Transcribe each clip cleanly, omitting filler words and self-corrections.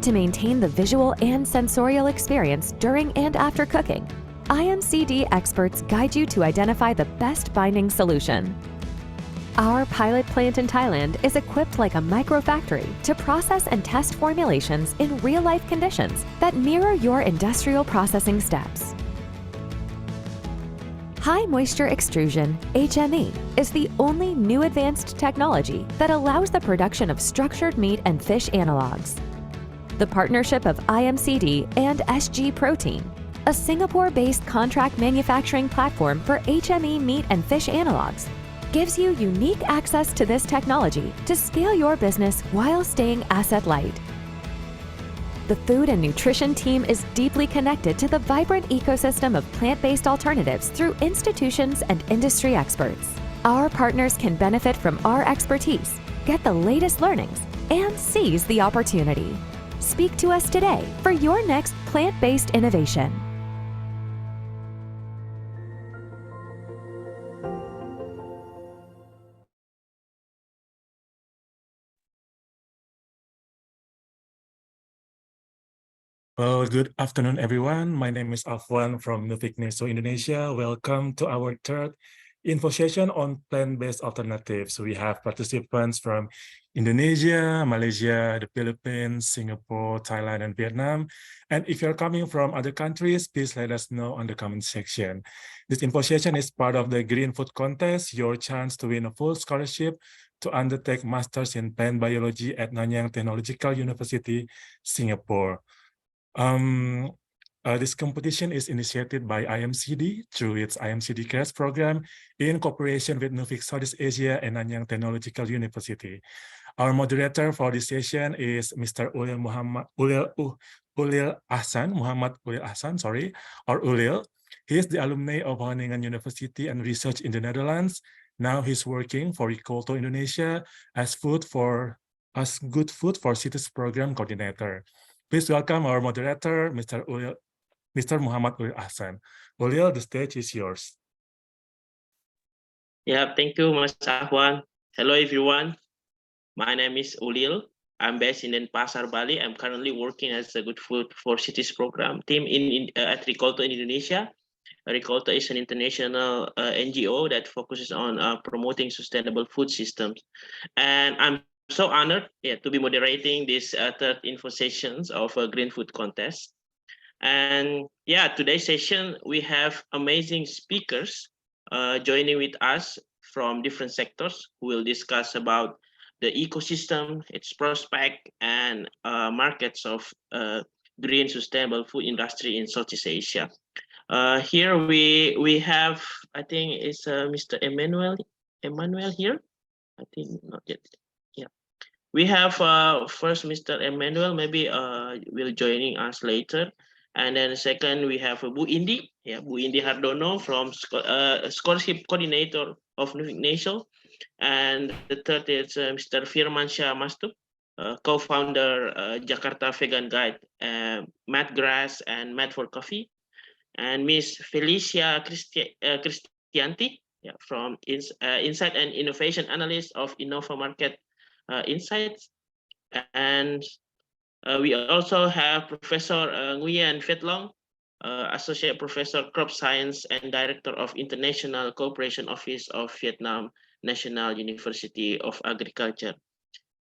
To maintain the visual and sensorial experience during and after cooking, IMCD experts guide you to identify the best binding solution. Our pilot plant in Thailand is equipped like a microfactory to process and test formulations in real-life conditions that mirror your industrial processing steps. High moisture extrusion, HME, is the only new advanced technology that allows the production of structured meat and fish analogs. The partnership of IMCD and SG Protein, a Singapore-based contract manufacturing platform for HME meat and fish analogs, gives you unique access to this technology to scale your business while staying asset light. The food and nutrition team is deeply connected to the vibrant ecosystem of plant-based alternatives through institutions and industry experts. Our partners can benefit from our expertise, get the latest learnings, and seize the opportunity. Speak to us today for your next plant-based innovation. Well, good afternoon, everyone. My name is Afwan from Nuffic Indonesia. Welcome to our third info session on plant-based alternatives. We have participants from Indonesia, Malaysia, the Philippines, Singapore, Thailand, and Vietnam. And if you're coming from other countries, please let us know on the comment section. This info session is part of the Green Food Contest, your chance to win a full scholarship to undertake Masters in Plant Biology at Nanyang Technological University, Singapore. This competition is initiated by IMCD through its IMCD Cares program in cooperation with Nuffic Southeast Asia and Nanyang Technological University. Our moderator for this session is Mr. Ulil Ahsan, sorry, or Ulil. He is the alumni of Wageningen University and research in the Netherlands. Now he's working for Ricolto Indonesia as Good Food for Cities program coordinator. Please welcome our moderator, Mr. Muhammad Ulil Ahsan. Ulil, the stage is yours. Yeah, thank you, Mas Ahwan. Hello, everyone. My name is Ulil. I'm based in Denpasar, Bali. I'm currently working as a Good Food for Cities program team at Ricolto in Indonesia. Ricolto is an international NGO that focuses on promoting sustainable food systems. And I'm so honored to be moderating this third info sessions of a Green Food Contest. And yeah, today's session, we have amazing speakers joining with us from different sectors who will discuss about the ecosystem, its prospect, and markets of green sustainable food industry in Southeast Asia. Here we have, I think it's Mr. Emmanuel here. I think not yet. Yeah, we have first Mr. Emmanuel, maybe will joining us later, and then second we have Bu Indi, Bu Indi Hardono from scholarship coordinator of Nuffic Nation, and the third is Mr. Firmansyah Mastup, co-founder Jakarta Vegan Guide, Matt Grass and Matt for Coffee, and Miss Felicia Cristianti, from Insight and Innovation Analyst of Innova Market Insights. And we also have Professor Nguyen Phet Long, Associate Professor Crop Science and Director of International Cooperation Office of Vietnam National University of Agriculture.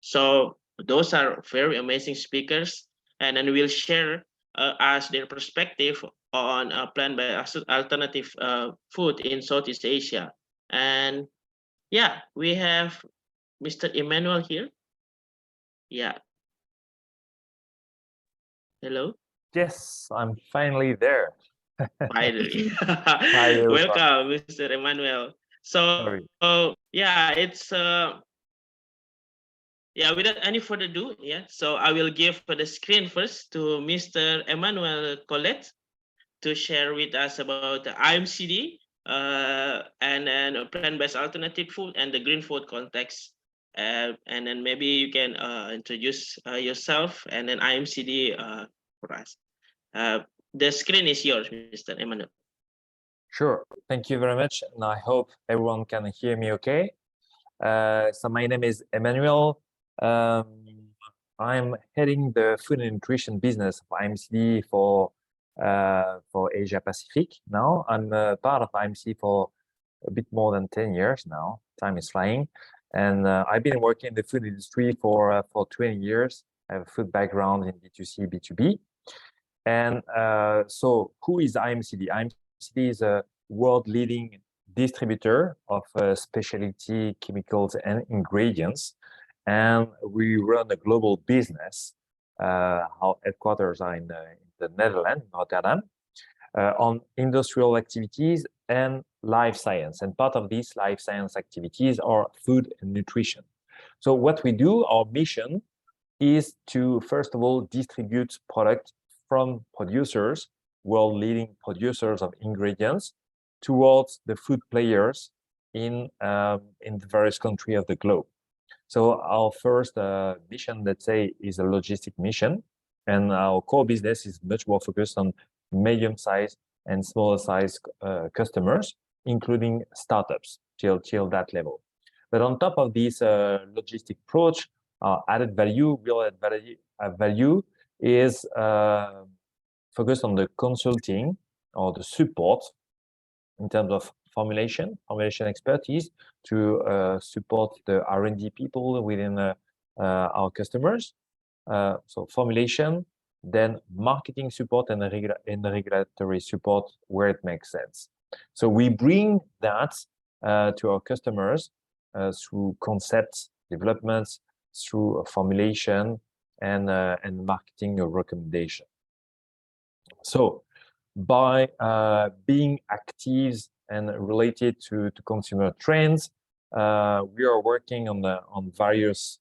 So those are very amazing speakers, and then we'll share as their perspective on plant-based alternative food in Southeast Asia. And yeah, we have Mr. Emmanuel here. Yeah. Hello. Yes, I'm finally there. Finally. Hi, welcome, Mr. Emmanuel. So yeah, it's without any further ado, so I will give the screen first to Mr. Emmanuel Colette to share with us about the IMCD and then plant-based alternative food and the green food context. And then maybe you can introduce yourself and then IMCD for us. The screen is yours, Mr. Emmanuel. Sure, thank you very much. And I hope everyone can hear me okay. So my name is Emmanuel. I'm heading the food and nutrition business of IMCD for Asia Pacific. Now I'm part of IMCD for a bit more than 10 years now. Time is flying, and I've been working in the food industry for 20 years. I have a food background in B2C, B2B, and so who is IMCD? IMCD is a world-leading distributor of specialty chemicals and ingredients, and we run a global business. Our headquarters are in the Netherlands, Rotterdam, on industrial activities and life science. And part of these life science activities are food and nutrition. So what we do, our mission is to, first of all, distribute products from producers, world-leading producers of ingredients, towards the food players in the various countries of the globe. So our first mission, let's say, is a logistic mission, and our core business is much more focused on medium-sized and smaller-sized customers, including startups till that level. But on top of this logistic approach, added value, real added value is focused on the consulting or the support in terms of formulation expertise to support the R&D people within our customers. So formulation, then marketing support and regulatory support where it makes sense. So we bring that to our customers through concept developments, through formulation and marketing recommendation. So by being active and related to consumer trends, we are working on various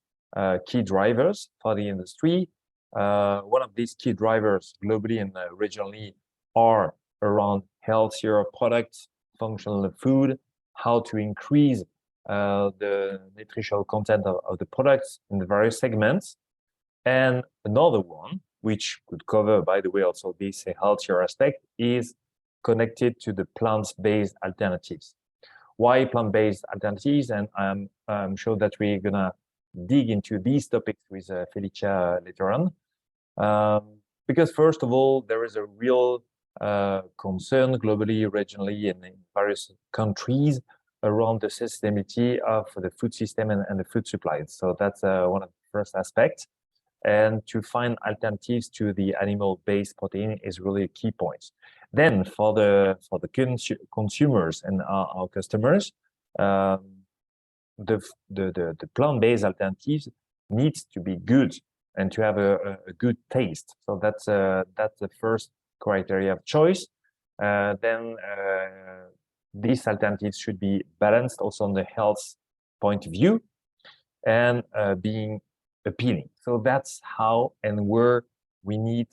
key drivers for the industry. One of these key drivers globally and regionally are around healthier products, functional food, how to increase the nutritional content of the products in the various segments. And another one, which could cover, by the way, also this healthier aspect, is connected to the plant-based alternatives. Why plant-based alternatives? And I'm sure that we're gonna dig into these topics with Felicia later on. Because first of all, there is a real concern globally, regionally, and in various countries around the sustainability of the food system and the food supply. So that's one of the first aspects. And to find alternatives to the animal-based protein is really a key point. Then for the consumers and our customers, the plant-based alternatives needs to be good and to have a good taste. So that's the first criteria of choice. Then these alternatives should be balanced also on the health point of view and being appealing. So that's how and where we need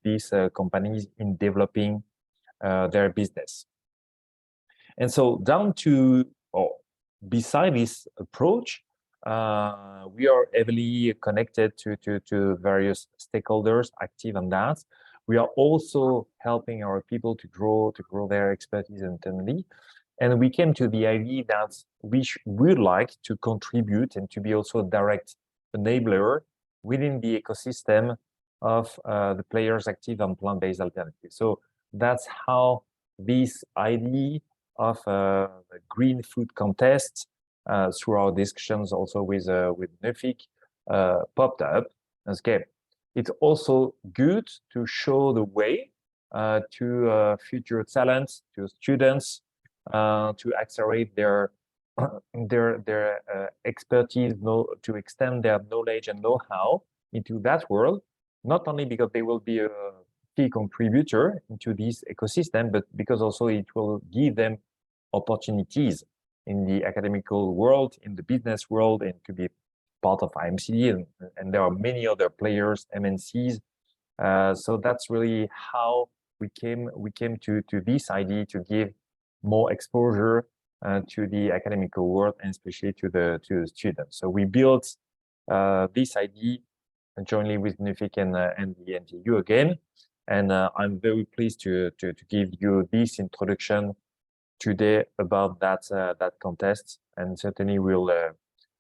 these companies in developing their business. And so down to, or beside this approach, we are heavily connected to various stakeholders active on that. We are also helping our people to grow their expertise internally. And we came to the idea that we would like to contribute and to be also a direct enabler within the ecosystem of the players active on plant-based alternatives. So that's how this idea of a green food contest through our discussions also with Nuffic popped up. Okay, it's also good to show the way to future talents, to students, to accelerate their expertise, to extend their knowledge and know-how into that world, not only because they will be a key contributor into this ecosystem, but because also it will give them opportunities in the academical world, in the business world, and to be part of IMCD, and there are many other players, MNCs. So that's really how we came to this idea to give more exposure to the academical world and especially to the students. So we built this idea jointly with Nuffic and the NTU again, and I'm very pleased to give you this introduction today about that contest, and certainly we'll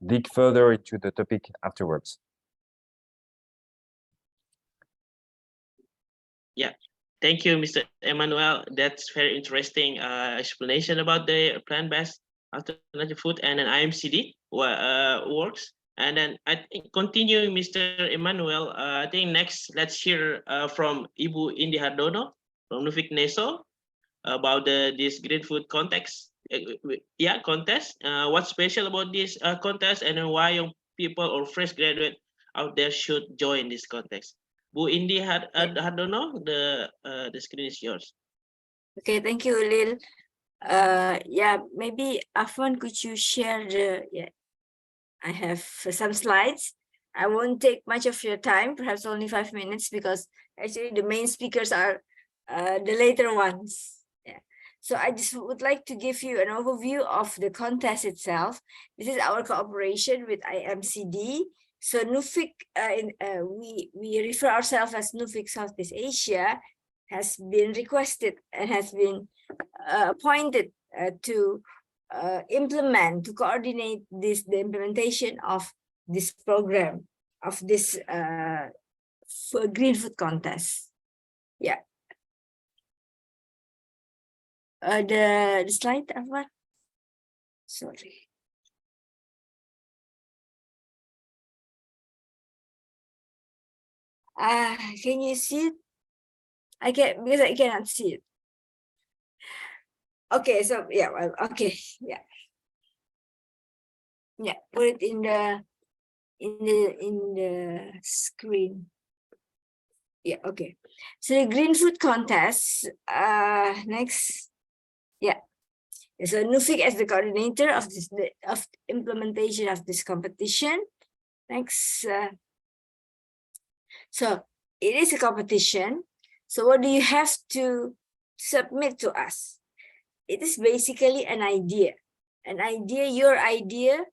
dig further into the topic afterwards. Thank you, Mr. Emmanuel. That's very interesting explanation about the plant-based alternative food and then IMCD works. And then I think continuing, Mr. Emmanuel, I think next let's hear from Ibu Indi Hardono from Nuffic NESO about this green food context. Contest. What's special about this contest, and then why young people or fresh graduate out there should join this contest? Bu Indi Hardono, the screen is yours. Okay, thank you, Lil. Maybe Afwan, could you share I have some slides. I won't take much of your time, perhaps only 5 minutes, because actually the main speakers are the later ones. Yeah. So I just would like to give you an overview of the contest itself. This is our cooperation with IMCD. So Nuffic, we refer ourselves as Nuffic Southeast Asia, has been requested and has been appointed to implement, to coordinate the implementation of this program, of this green food contest. Yeah. The slide, Afwan. Sorry. Can you see it? I can't, because I cannot see it. Okay, so yeah, well, okay, yeah. Yeah, put it in the screen. Yeah, okay. So the green food contest, next. Yeah. So Nuffic as the coordinator of this of implementation of this competition. Next. So it is a competition. So what do you have to submit to us? It is basically an idea, your idea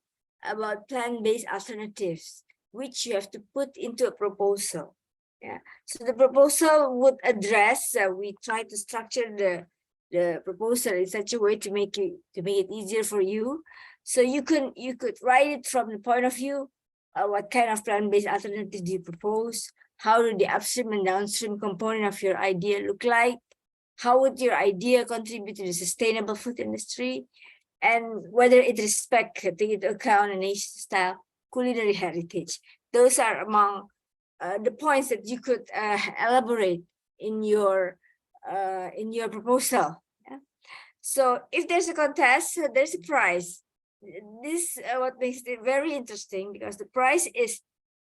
about plant-based alternatives, which you have to put into a proposal. Yeah. So the proposal would address. We try to structure the proposal in such a way to make it easier for you. So you could write it from the point of view, what kind of plant-based alternatives do you propose? How do the upstream and downstream component of your idea look like? How would your idea contribute to the sustainable food industry? And whether it respects, take into account a nation-style culinary heritage. Those are among the points that you could elaborate in your proposal. Yeah? So if there's a contest, there's a prize. This what makes it very interesting, because the prize is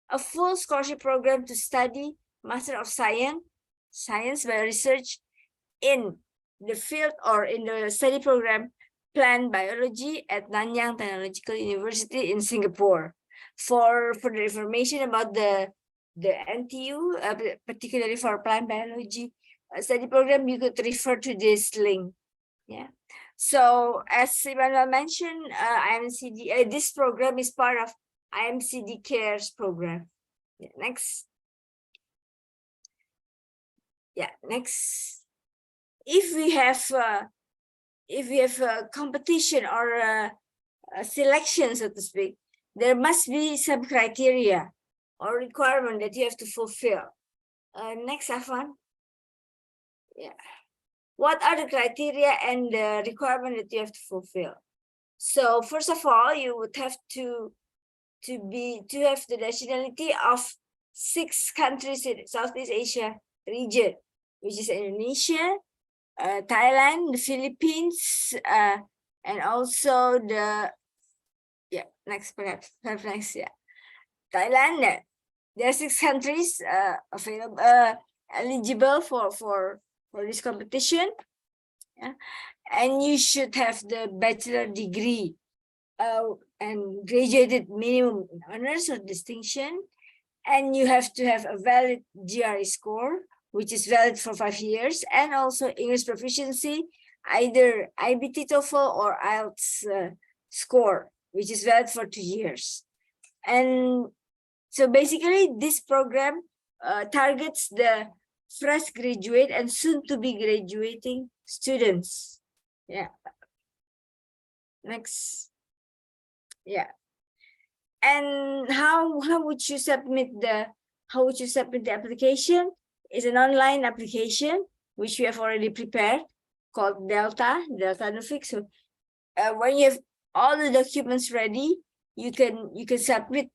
a full scholarship program to study Master of Science by research in the field or in the study program Plant Biology at Nanyang Technological University in Singapore. For the information about the NTU, particularly for Plant Biology study program, you could refer to this link. Yeah. So as Emmanuel mentioned, IMCD, this program is part of IMCD Cares program. Yeah, next. Yeah, next. If we have a competition or a selection, so to speak, there must be some criteria or requirement that you have to fulfill. Next, Afwan. Yeah. What are the criteria and the requirement that you have to fulfill? So first of all, you would have to have the nationality of 6 countries in Southeast Asia region, which is Indonesia, Thailand, the Philippines, and also perhaps next, yeah. Thailand. There are 6 countries available, eligible for this competition. Yeah. And you should have the bachelor degree and graduated minimum in honors or distinction. And you have to have a valid GRE score, which is valid for 5 years, and also English proficiency, either IBT TOEFL or IELTS score, which is valid for 2 years. And so basically this program targets the fresh graduate and soon to be graduating students. Yeah. Next. Yeah. And how would you submit the application? It's an online application. which we have already prepared, called Delta Nuffic. So when you have all the documents ready, you can submit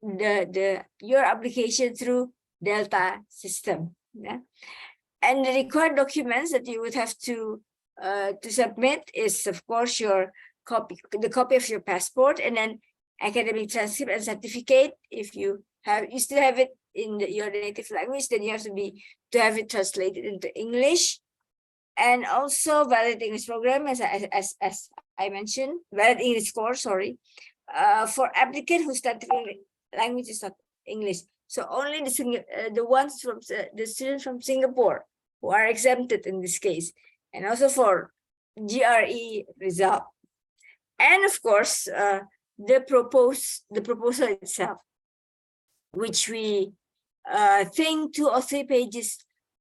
your application through Delta system. Yeah, and the required documents that you would have to submit is, of course, the copy of your passport, and then academic transcript and certificate. If you still have it in your native language, then you have to have it translated into English, and also valid English program, as I mentioned, valid English score. Sorry, for applicant whose native language is not English. So only the ones from the students from Singapore who are exempted in this case, and also for GRE result, and of course the proposal itself, which we think 2 or 3 pages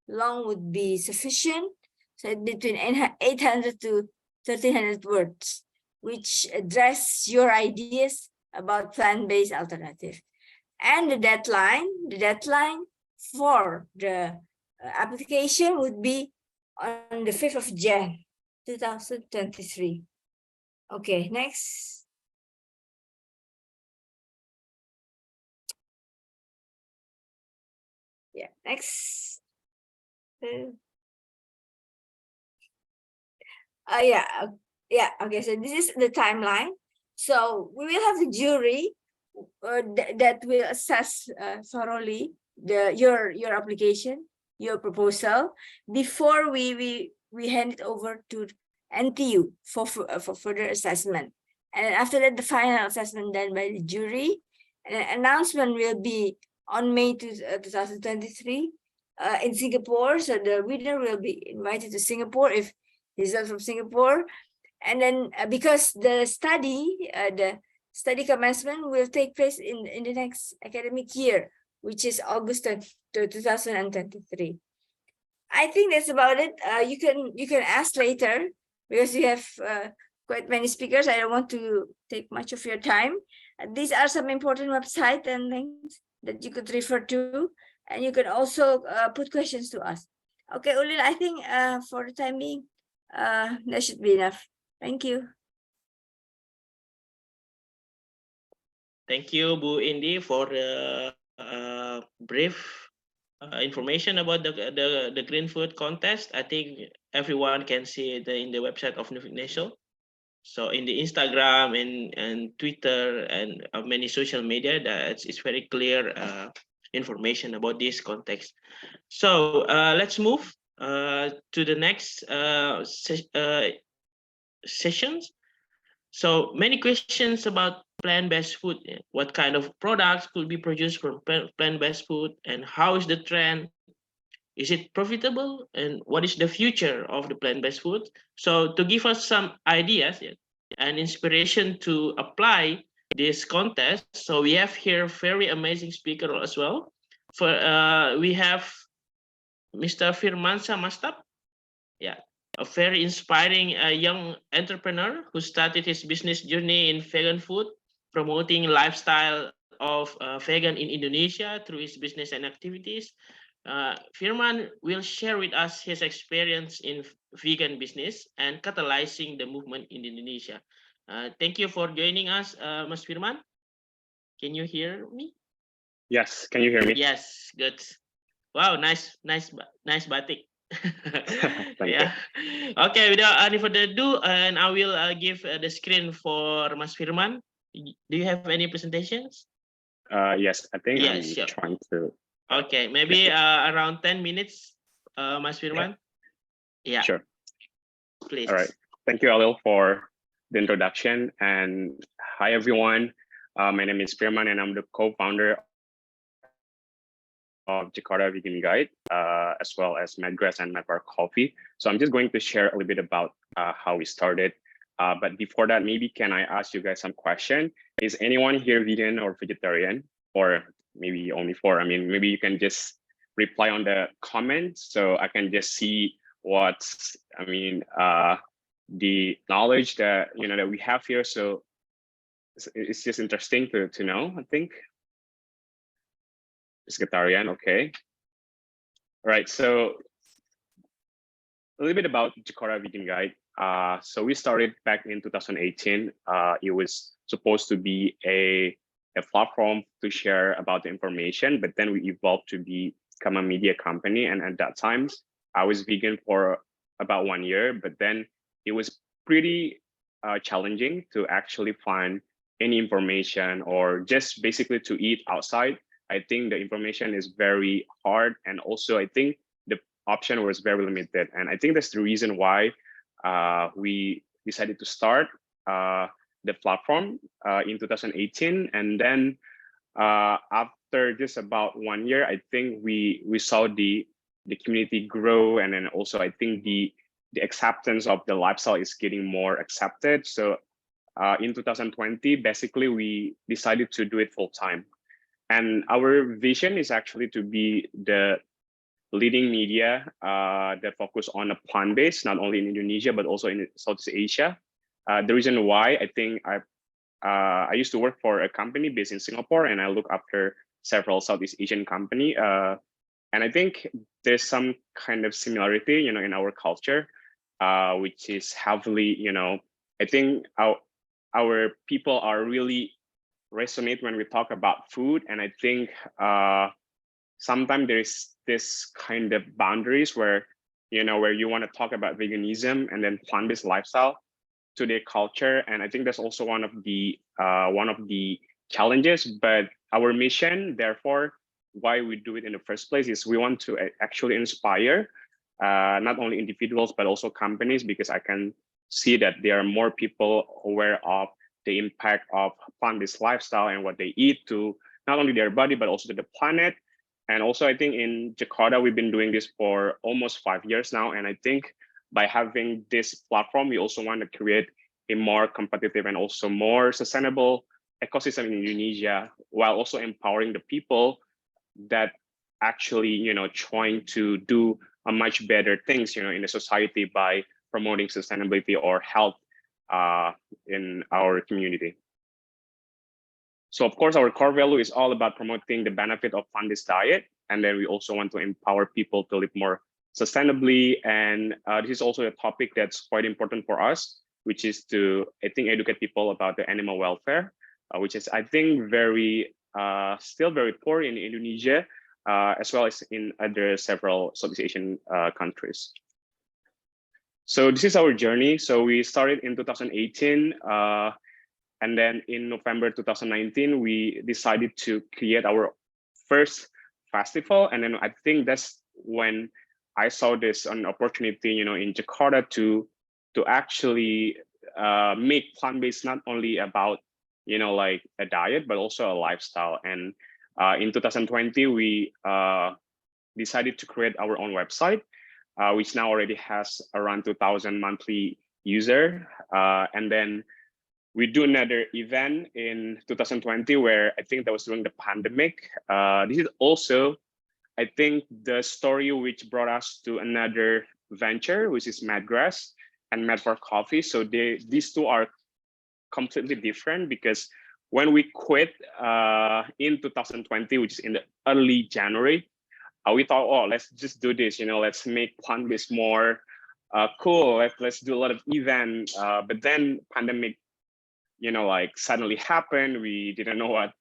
long would be sufficient. So between 800 to 1300 words, which address your ideas about plant-based alternative. And the deadline for the application would be on the 5th of January 2023. Okay, next. Yeah, next. Okay, so this is the timeline. So we will have the jury that will assess thoroughly your application, your proposal, before we hand it over to NTU for further assessment. And after that, the final assessment done by the jury. And an announcement will be on May 2023 in Singapore. So the winner will be invited to Singapore if he's from Singapore. And then because the study commencement will take place in the next academic year, which is August 2023. I think that's about it. You can ask later, because you have quite many speakers. I don't want to take much of your time. These are some important websites and things that you could refer to, and you can also put questions to us. Okay, Ulil, I think for the time being, that should be enough. Thank you. Thank you, Bu Indi, for the brief information about the green food contest. I think everyone can see it in the website of Nuffic National. So in the Instagram and Twitter and many social media, that it's very clear information about this context. So let's move to the next sessions. So many questions about plant-based food. What kind of products could be produced from plant-based food, and how is the trend? Is it profitable, and what is the future of the plant-based food? So to give us some ideas and inspiration to apply this contest, so we have here very amazing speaker as well. We have Mr. Firmansyah Mastap. Yeah, a very inspiring young entrepreneur who started his business journey in vegan food, promoting lifestyle of vegan in Indonesia through his business and activities. Firman will share with us his experience in vegan business and catalyzing the movement in Indonesia. Thank you for joining us, Mas Firman. Can you hear me? Yes, can you hear me? Yes, good. Wow, nice batik. Yeah. Okay, without any further ado, and I will give the screen for Mas Firman. Do you have any presentations? Yes, I think Yeah, I'm sure. trying to. Okay, maybe around 10 minutes, Mas Firman. Yeah. Sure. Please. All right. Thank you, Alil, for the introduction. And hi, everyone. My name is Firman, and I'm the co-founder of Jakarta Vegan Guide, as well as Medgrass and Medbar Coffee. So I'm just going to share a little bit about how we started. But before that, maybe can I ask you guys some question? Is anyone here vegan or vegetarian, or maybe only 4? I mean, maybe you can just reply on the comments so I can just see what's, the knowledge that that we have here. So it's just interesting to know, I think. Vegetarian, okay. All right, so little bit about Jakarta Vegan Guide. So we started back in 2018. It was supposed to be a platform to share about the information, but then we evolved to become a media company. And at that time, I was vegan for about 1 year, but then it was pretty challenging to actually find any information or just basically to eat outside. I think the information is very hard. And also I think the option was very limited. And I think that's the reason why we decided to start the platform in 2018. And then after just about 1 year, I think we saw the community grow. And then also I think the acceptance of the lifestyle is getting more accepted. So in 2020, basically we decided to do it full time. And our vision is actually to be the leading media that focus on a plant-based, not only in Indonesia, but also in Southeast Asia. The reason why I think I used to work for a company based in Singapore, and I look after several Southeast Asian company. And I think there's some kind of similarity, in our culture, which is heavily, I think our people are really resonate when we talk about food. And I think sometimes there is this kind of boundaries where, where you want to talk about veganism and then plant-based lifestyle to their culture. And I think that's also one of the challenges. But our mission, therefore, why we do it in the first place is we want to actually inspire not only individuals, but also companies, because I can see that there are more people aware of the impact of plant-based lifestyle and what they eat to not only their body, but also to the planet. And also, I think in Jakarta, we've been doing this for almost 5 years now. And I think by having this platform, we also want to create a more competitive and also more sustainable ecosystem in Indonesia, while also empowering the people that actually, trying to do a much better things, in the society by promoting sustainability or health in our community. So of course, our core value is all about promoting the benefit of plant-based diet. And then we also want to empower people to live more sustainably. And this is also a topic that's quite important for us, which is to, I think, educate people about the animal welfare, which is, I think, still very poor in Indonesia, as well as in other several Southeast Asian countries. So this is our journey. So we started in 2018. And then in November 2019, we decided to create our first festival. And then I think that's when I saw this an opportunity, in Jakarta to actually make plant-based not only about, like a diet, but also a lifestyle. And in 2020, we decided to create our own website, which now already has around 2,000 monthly user. And then we do another event in 2020 where I think that was during the pandemic. This is also, I think, the story which brought us to another venture, which is Madgrass and Mad for Coffee. So these two are completely different, because when we quit in 2020, which is in the early January, we thought, oh, let's just do this, let's make plant-based more cool. Let's do a lot of events. But then pandemic, suddenly happened. We didn't know what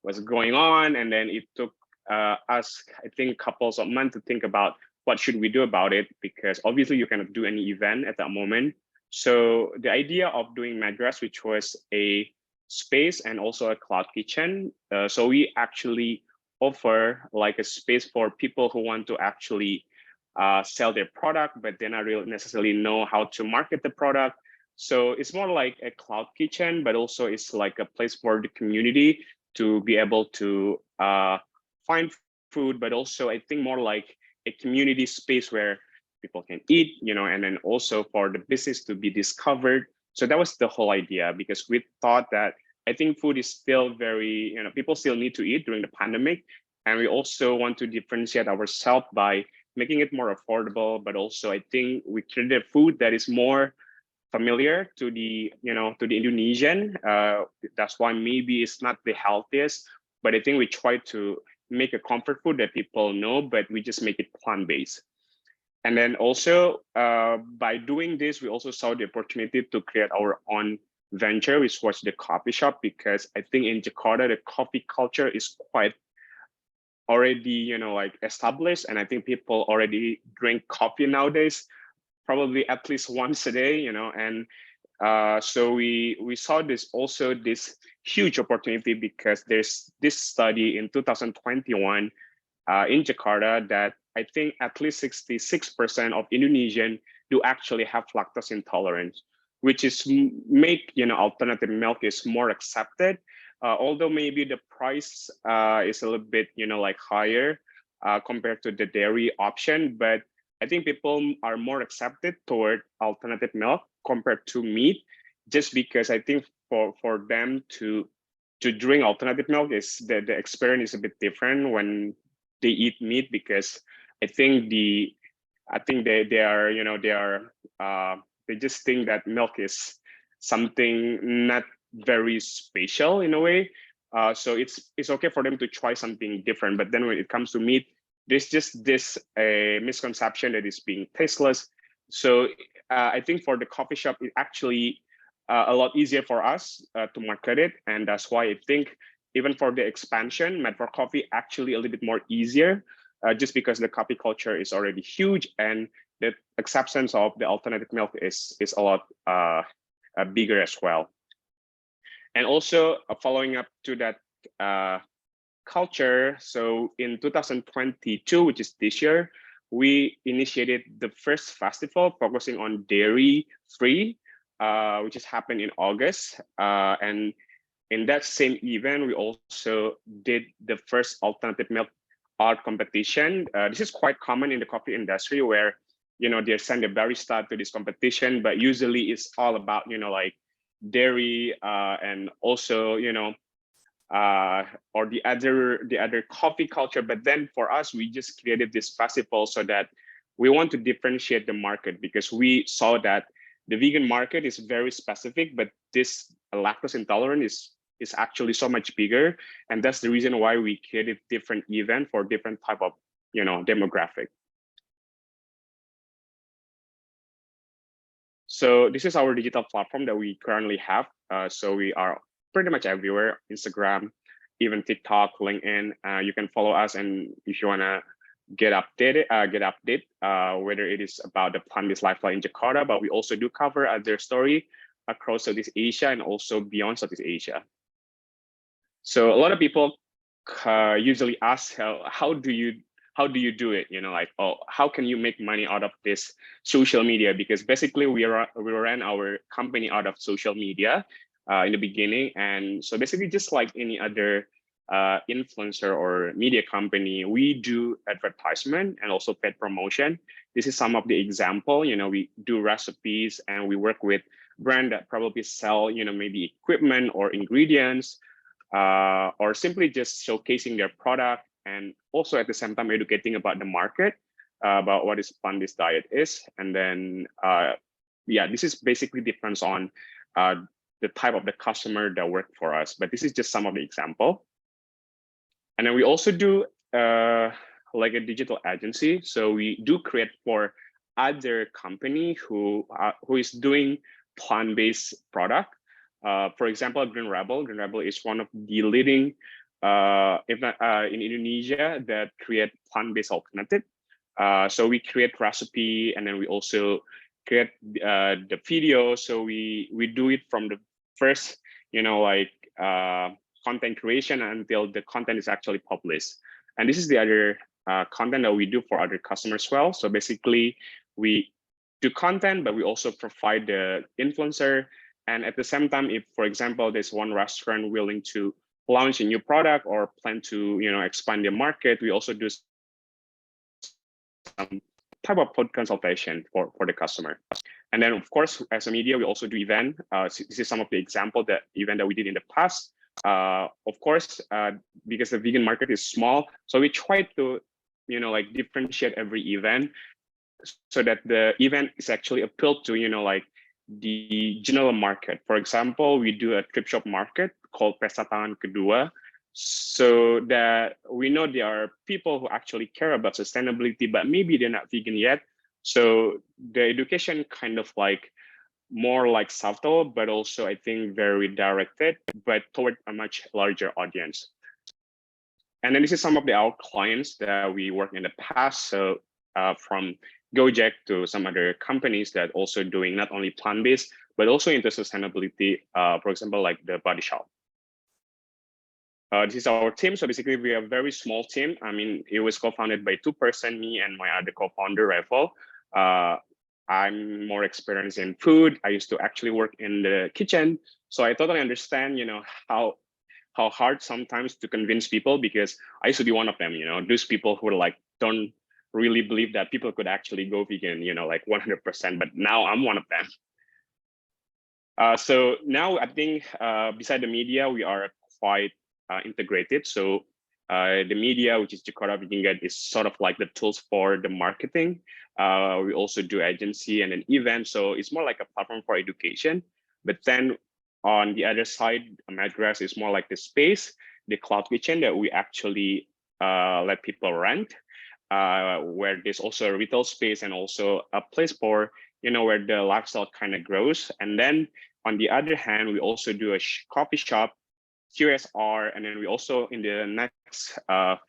was going on. And then it took us, I think, couples of months to think about what should we do about it, because obviously you cannot do any event at that moment. So the idea of doing Madgrass, which was a space and also a cloud kitchen. So we actually offer like a space for people who want to actually sell their product, but they not really necessarily know how to market the product. So it's more like a cloud kitchen, but also it's like a place for the community to be able to find food, but also I think more like a community space where people can eat, and then also for the business to be discovered. So that was the whole idea, because we thought that I think food is still very, people still need to eat during the pandemic. And we also want to differentiate ourselves by making it more affordable, but also I think we created food that is more familiar to the, to the Indonesian. That's why maybe it's not the healthiest, but I think we try to make a comfort food that people know, but we just make it plant-based. And then also by doing this, we also saw the opportunity to create our own venture, which was the coffee shop, because I think in Jakarta, the coffee culture is quite already, like established. And I think people already drink coffee nowadays, probably at least once a day, and so we saw this huge opportunity because there's this study in 2021 in Jakarta that I think at least 66% of Indonesian do actually have lactose intolerance, which is make alternative milk is more accepted, although maybe the price is a little bit like higher compared to the dairy option, but I think people are more accepted toward alternative milk compared to meat, just because I think for them to drink alternative milk is the experience is a bit different when they eat meat, because I think they just think that milk is something not very special in a way. So it's okay for them to try something different, but then when it comes to meat, there's just this misconception that it's being tasteless. So I think for the coffee shop, it actually a lot easier for us to market it, and that's why I think even for the expansion, Mad for Coffee actually a little bit more easier, just because the coffee culture is already huge and the acceptance of the alternative milk is a lot bigger as well. And also following up to that culture, so in 2022, which is this year, we initiated the first festival focusing on dairy free, which has happened in August. And in that same event, we also did the first alternative milk art competition. This is quite common in the coffee industry where, they send a barista to this competition, but usually it's all about, like dairy and also, or the other coffee culture. But then for us, we just created this festival so that we want to differentiate the market, because we saw that the vegan market is very specific, but this lactose intolerant is actually so much bigger. And that's the reason why we created different event for different type of, demographic. So this is our digital platform that we currently have. So we are pretty much everywhere: Instagram, even TikTok, LinkedIn. You can follow us, and if you wanna get updated, whether it is about the plant-based lifestyle in Jakarta, but we also do cover other story across Southeast Asia and also beyond Southeast Asia. So a lot of people usually ask, how do you do it? Like, oh, how can you make money out of this social media? Because basically we ran our company out of social media in the beginning. And so basically just like any other influencer or media company, we do advertisement and also paid promotion. This is some of the example. We do recipes and we work with brand that probably sell, maybe equipment or ingredients, or simply just showcasing their product, and also at the same time educating about the market, about what is plant-based diet is. And then, this is basically depends on the type of the customer that work for us. But this is just some of the example. And then we also do like a digital agency. So we do create for other company who is doing plant-based product. For example, Green Rebel. Green Rebel is one of the leading, if not in Indonesia, that create plant-based alternative. So we create recipe, and then we also create the video. So we do it from the first, content creation until the content is actually published. And this is the other content that we do for other customers as well. So basically, we do content, but we also provide the influencer. And at the same time, if, for example, there's one restaurant willing to launch a new product or plan to, expand the market, we also do some type of pod consultation for the customer. And then, of course, as a media, we also do event. This is some of the example that event that we did in the past. Of course, because the vegan market is small, so we try to, differentiate every event so that the event is actually appealed to, the general market. For example, we do a thrift shop market called Pesta Tangan Kedua, so that we know there are people who actually care about sustainability, but maybe they're not vegan yet, So the education kind of like more like subtle, but also I think very directed, but toward a much larger audience. And then this is some of our clients that we worked in the past. So from Gojek to some other companies that also doing not only plant-based, but also into sustainability, for example, like the Body Shop. This is our team. So basically, we are a very small team. I mean, it was co-founded by 2%, me and my other co-founder, Revo. I'm more experienced in food. I used to actually work in the kitchen. So I totally understand, how hard sometimes to convince people, because I used to be one of them, those people who like don't really believe that people could actually go vegan, like 100%, but now I'm one of them. So now I think beside the media, we are quite integrated. So the media, which is Jakarta Vegan Guide, is sort of like the tools for the marketing. We also do agency and an event. So it's more like a platform for education. But then on the other side, Madras is more like the space, the cloud kitchen that we actually let people rent, where there's also a retail space and also a place for, where the lifestyle kind of grows. And then on the other hand, we also do a coffee shop, QSR, and then we also in the next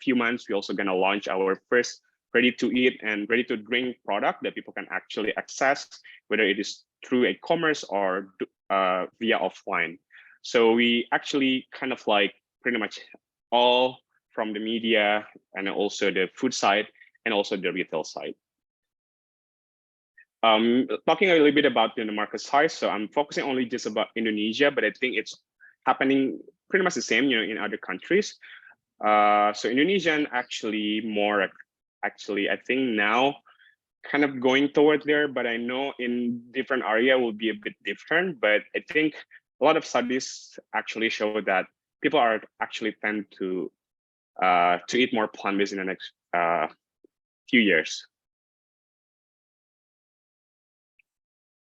few months, we're also gonna launch our first ready-to-eat and ready-to-drink product that people can actually access, whether it is through e-commerce or via offline. So we actually kind of like pretty much all from the media and also the food side and also the retail side. Talking a little bit about the market size. So I'm focusing only just about Indonesia, but I think it's happening pretty much the same, in other countries. So Indonesian actually more, I think now kind of going toward there, but I know in different area will be a bit different. But I think a lot of studies actually show that people are actually tend to eat more plant-based in the next few years.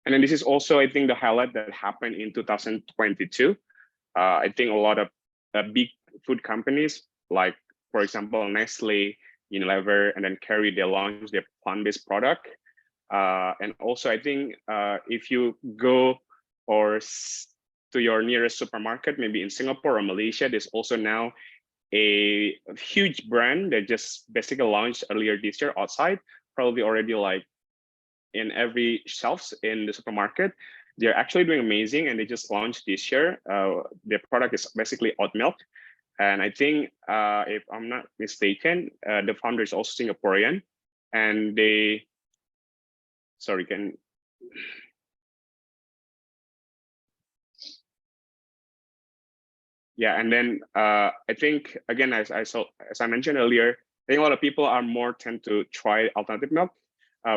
And then this is also, I think, the highlight that happened in 2022. I think a lot of big food companies, like, for example, Nestle, Unilever, and then Kerry, they launched their plant-based product. And also, I think if you go to your nearest supermarket, maybe in Singapore or Malaysia, there's also now a huge brand that just basically launched earlier this year outside, probably already like in every shelves in the supermarket. They're actually doing amazing, and they just launched this year. Their product is basically oat milk. And I think, if I'm not mistaken, the founder is also Singaporean, and they, sorry, yeah, and then I think, again, as I mentioned earlier, I think a lot of people are more tend to try alternative milk,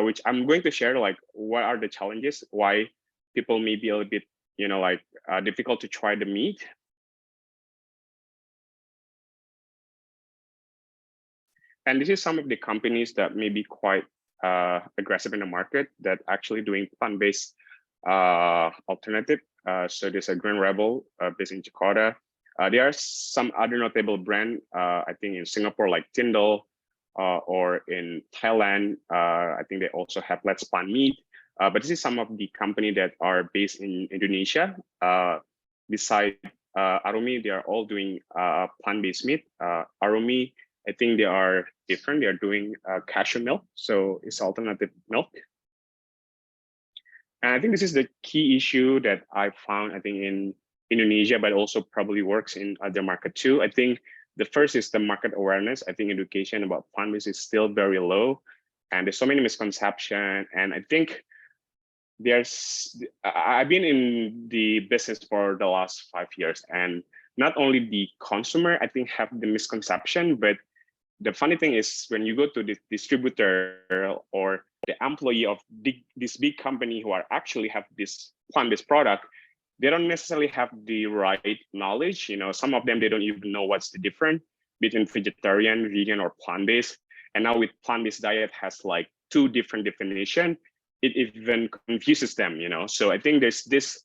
which I'm going to share, like, what are the challenges, why people may be a little bit, difficult to try the meat. And this is some of the companies that may be quite aggressive in the market that actually doing plant-based alternative. So there's a Green Rebel based in Jakarta. There are some other notable brand, I think in Singapore, like Tyndall, or in Thailand. I think they also have Let's Plant Meat. But this is some of the company that are based in Indonesia. Beside Arumi, they are all doing plant-based meat. Arumi, I think they are different. They are doing cashew milk, so it's alternative milk. And I think this is the key issue that I found, I think, in Indonesia, but also probably works in other market too. I think the first is the market awareness. I think education about plant-based is still very low, and there's so many misconceptions. And I think I've been in the business for the last 5 years, and not only the consumer, I think, have the misconception, but the funny thing is when you go to the distributor or the employee of this big company who are actually have this plant-based product, they don't necessarily have the right knowledge. Some of them, they don't even know what's the difference between vegetarian, vegan, or plant-based. And now with plant-based diet has like 2 different definitions. It even confuses them, So I think there's this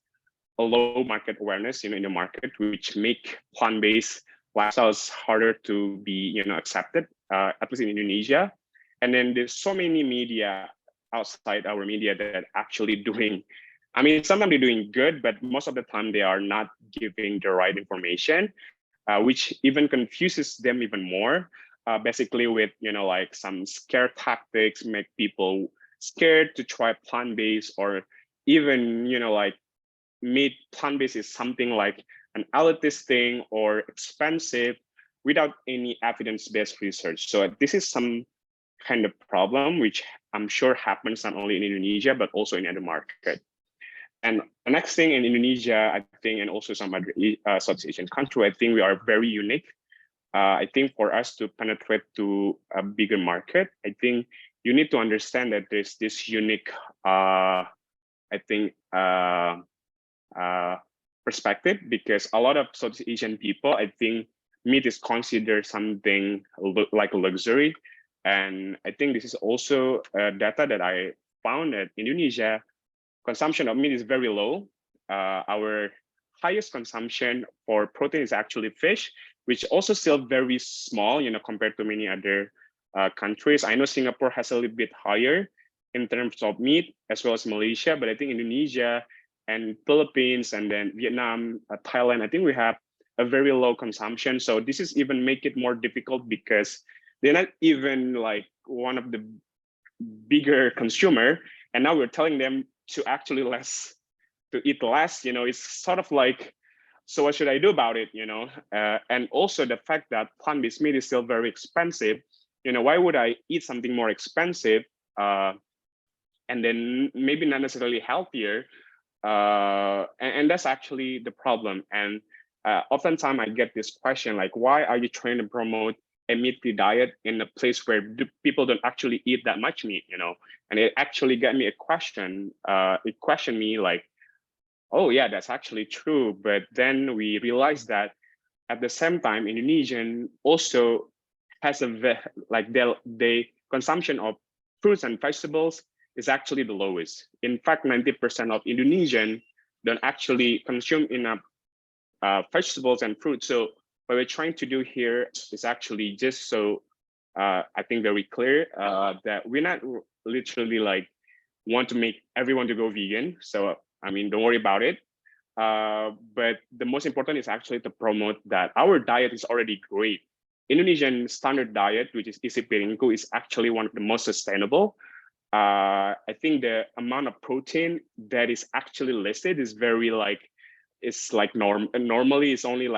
low market awareness, in the market, which make plant-based lifestyles harder to be, accepted, at least in Indonesia. And then there's so many media outside our media that actually doing, I mean, sometimes they're doing good, but most of the time they are not giving the right information, which even confuses them even more. Basically with, like some scare tactics, make people scared to try plant-based, or even, like made plant-based is something like an elitist thing or expensive without any evidence-based research. So this is some kind of problem, which I'm sure happens not only in Indonesia, but also in other market. And the next thing in Indonesia, I think, and also some other Southeast Asian country, I think we are very unique. I think for us to penetrate to a bigger market, I think you need to understand that there's this unique, perspective, because a lot of Southeast Asian people, I think meat is considered something like a luxury. And I think this is also data that I found that Indonesia consumption of meat is very low. Our highest consumption for protein is actually fish, which also still very small, compared to many other countries. I know Singapore has a little bit higher in terms of meat, as well as Malaysia, but I think Indonesia and Philippines, and then Vietnam, Thailand, I think we have a very low consumption. So this is even make it more difficult, because they're not even like one of the bigger consumer, and now we're telling them to actually eat less. It's sort of like, so what should I do about it? And also the fact that plant-based meat is still very expensive. Why would I eat something more expensive and then maybe not necessarily healthier? And that's actually the problem. And oftentimes I get this question, like, why are you trying to promote a meat-free diet in a place where people don't actually eat that much meat? And it actually got me a question. It questioned me like, oh yeah, that's actually true. But then we realized that at the same time, Indonesian also has the consumption of fruits and vegetables is actually the lowest. In fact, 90% of Indonesian don't actually consume enough vegetables and fruits. So what we're trying to do here is actually just so I think very clear that we're not literally like want to make everyone to go vegan. So I mean, don't worry about it. But the most important is actually to promote that our diet is already great. Indonesian standard diet, which is isi piringku, is actually one of the most sustainable. I think the amount of protein that is actually listed is very like, it's like normally it's only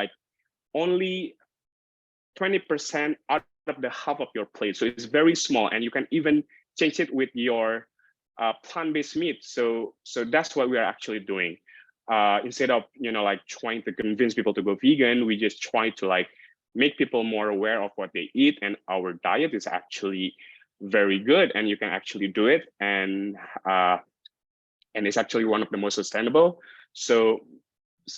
20% out of the half of your plate. So it's very small, and you can even change it with your plant-based meat. So that's what we are actually doing. Instead of like trying to convince people to go vegan, we just try to like make people more aware of what they eat, and our diet is actually very good, and you can actually do it, and it's actually one of the most sustainable. So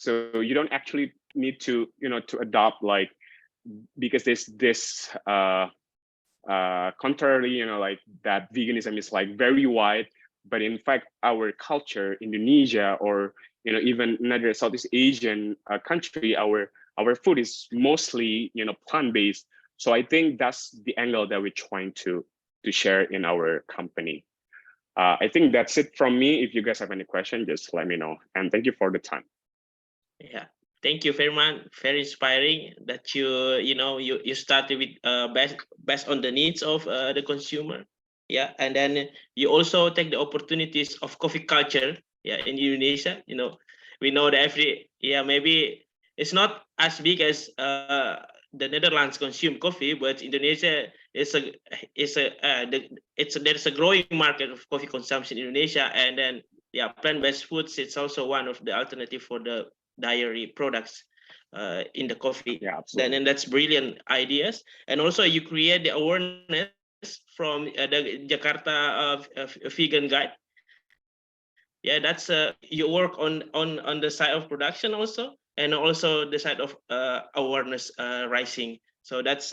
you don't actually need to to adopt like, because there's this contrary like that veganism is like very wide, but in fact our culture, Indonesia, or even another Southeast Asian country, our food is mostly plant-based. So I think that's the angle that we're trying to share in our company. I think that's it from me. If you guys have any question, just let me know, and thank you for the time. Yeah, thank you very much. Very inspiring that you started with based on the needs of the consumer. Yeah, and then you also take the opportunities of coffee culture. Yeah, in Indonesia, we know that maybe it's not as big as the Netherlands consume coffee, but Indonesia there's a growing market of coffee consumption in Indonesia, and then plant-based foods, it's also one of the alternative for the dairy products in the coffee. Yeah, absolutely. And that's brilliant ideas. And also you create the awareness from the Jakarta vegan guide. Yeah, that's you work on the side of production also, and also the side of awareness rising. So that's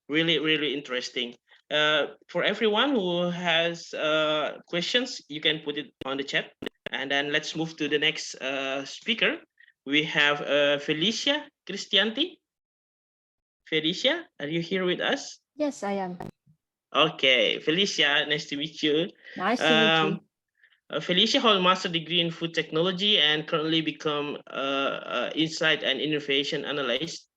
really, really interesting. For everyone who has questions, you can put it on the chat. And then let's move to the next speaker. We have Felicia Cristianti. Felicia, are you here with us? Yes, I am. Okay, Felicia, nice to meet you. Nice to meet you. Felicia holds a master's degree in food technology and currently become insight and innovation analyst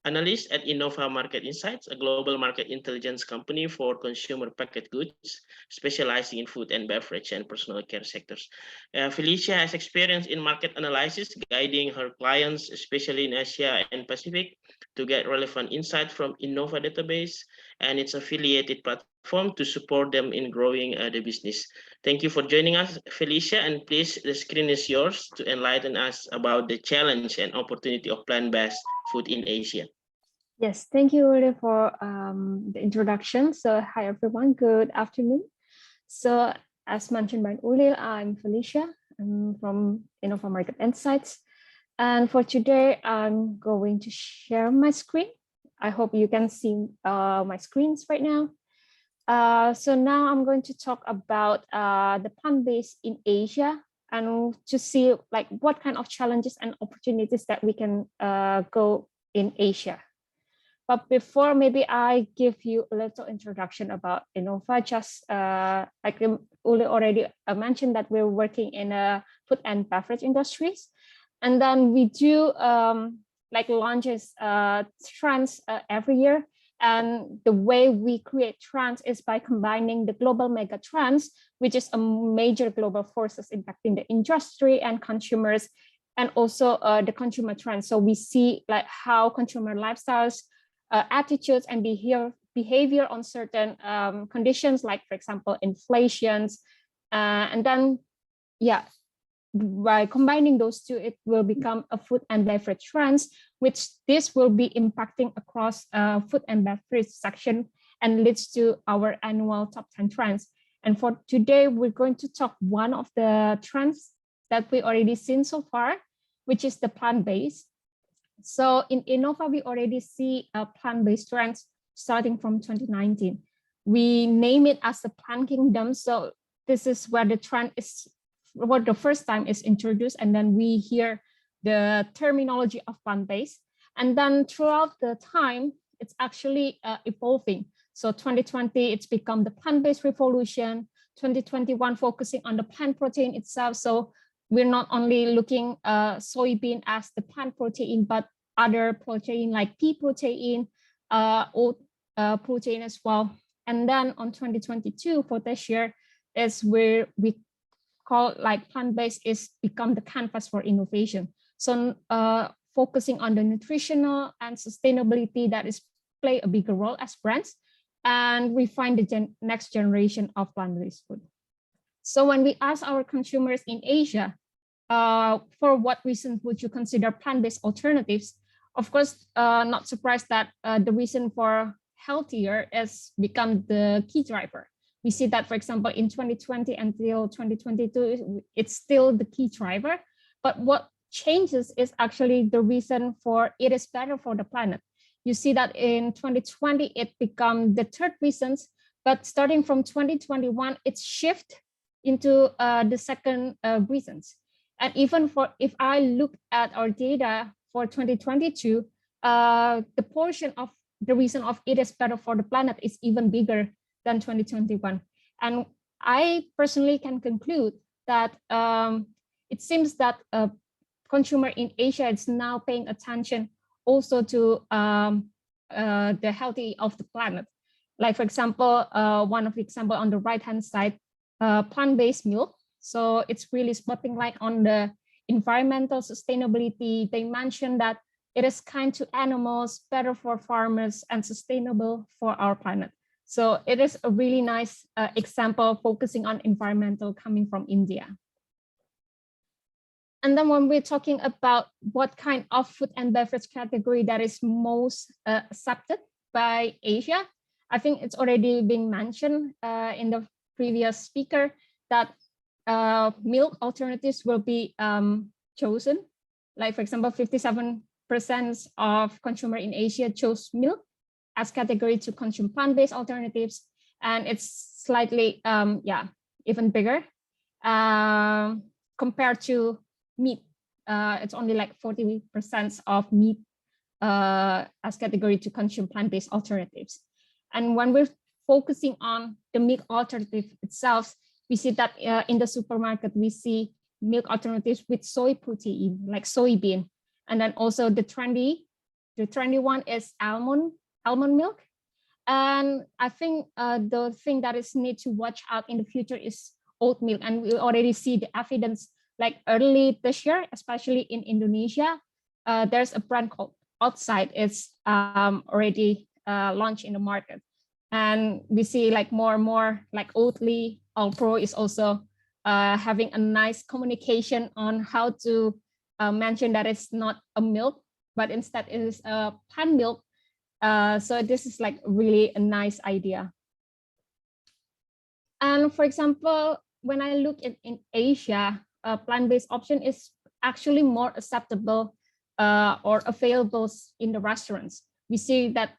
at Innova Market Insights, a global market intelligence company for consumer packaged goods, specializing in food and beverage and personal care sectors. Felicia has experience in market analysis, guiding her clients, especially in Asia and Pacific, to get relevant insight from Innova database and its affiliated platform to support them in growing the business. Thank you for joining us, Felicia, and please, the screen is yours to enlighten us about the challenge and opportunity of plant-based food in Asia. Yes, thank you, Uli, for the introduction. So hi, everyone. Good afternoon. So as mentioned by Uli, I'm Felicia. I'm from Innova Market Insights. And for today, I'm going to share my screen. I hope you can see my screens right now. So now I'm going to talk about the plant-based in Asia and to see like what kind of challenges and opportunities that we can go in Asia. But before, maybe I give you a little introduction about Innova. Just like Uli already mentioned that we're working in food and beverage industries. And then we do like launches trends every year. And the way we create trends is by combining the global mega trends, which is a major global forces impacting the industry and consumers, and also the consumer trends. So we see like how consumer lifestyles, attitudes and behavior on certain conditions, like for example, inflations. And then, yeah, by combining those two, it will become a food and beverage trends, which this will be impacting across food and beverage section and leads to our annual top 10 trends. And for today, we're going to talk one of the trends that we already seen so far, which is the plant-based. So in Innova, we already see plant-based trends starting from 2019. We name it as the plant kingdom. So this is where the trend is, what the first time is introduced, and then we hear the terminology of plant-based. And then throughout the time, it's actually evolving. So 2020, it's become the plant-based revolution. 2021, focusing on the plant protein itself. So we're not only looking soybean as the plant protein, but other protein like pea protein, oat protein as well. And then on 2022, for this year, is where we call like plant-based is become the canvas for innovation. So focusing on the nutritional and sustainability that is play a bigger role as brands, and we find the next generation of plant-based food. So when we ask our consumers in Asia, for what reason would you consider plant-based alternatives? Of course, not surprised that the reason for healthier has become the key driver. We see that, for example, in 2020 until 2022, it's still the key driver. But what changes is actually the reason for it is better for the planet. You see that in 2020, it became the third reason, but starting from 2021, it's shift into the second reasons. And even for, if I look at our data for 2022, the portion of the reason of it is better for the planet is even bigger than 2021. And I personally can conclude that it seems that consumer in Asia is now paying attention also to the healthy of the planet. Like for example, one of the example on the right-hand side, plant-based milk. So it's really spotting light on the environmental sustainability. They mentioned that it is kind to animals, better for farmers, and sustainable for our planet. So it is a really nice example focusing on environmental coming from India. And then when we're talking about what kind of food and beverage category that is most accepted by Asia, I think it's already been mentioned in the previous speaker that milk alternatives will be chosen. Like for example, 57% of consumer in Asia chose milk as category to consume plant-based alternatives, and it's slightly even bigger compared to meat. It's only like 40% of meat as category to consume plant-based alternatives. And when we're focusing on the milk alternative itself, we see that in the supermarket, we see milk alternatives with soy protein, like soybean. And then also the trendy one is almond milk. And I think the thing that is need to watch out in the future is oat milk. And we already see the evidence like early this year, especially in Indonesia. There's a brand called Outside. It's already launched in the market. And we see like more and more like Oatly, Alpro is also having a nice communication on how to mention that it's not a milk, but instead it is a plant milk. So this is like really a nice idea. And for example, when I look at in Asia, plant-based option is actually more acceptable or available in the restaurants. We see that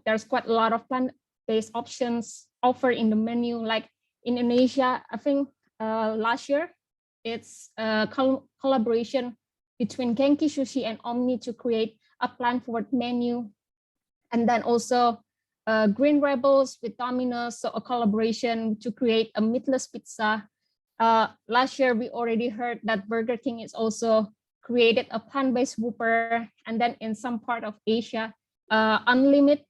there's quite a lot of plant-based options offered in the menu. Like in Indonesia, I think last year, it's a collaboration between Genki Sushi and Omni to create a plant-forward menu. And then also Green Rebels with Domino's, so a collaboration to create a meatless pizza. Last year, we already heard that Burger King is also created a plant-based Whopper. And then in some part of Asia, Unlimited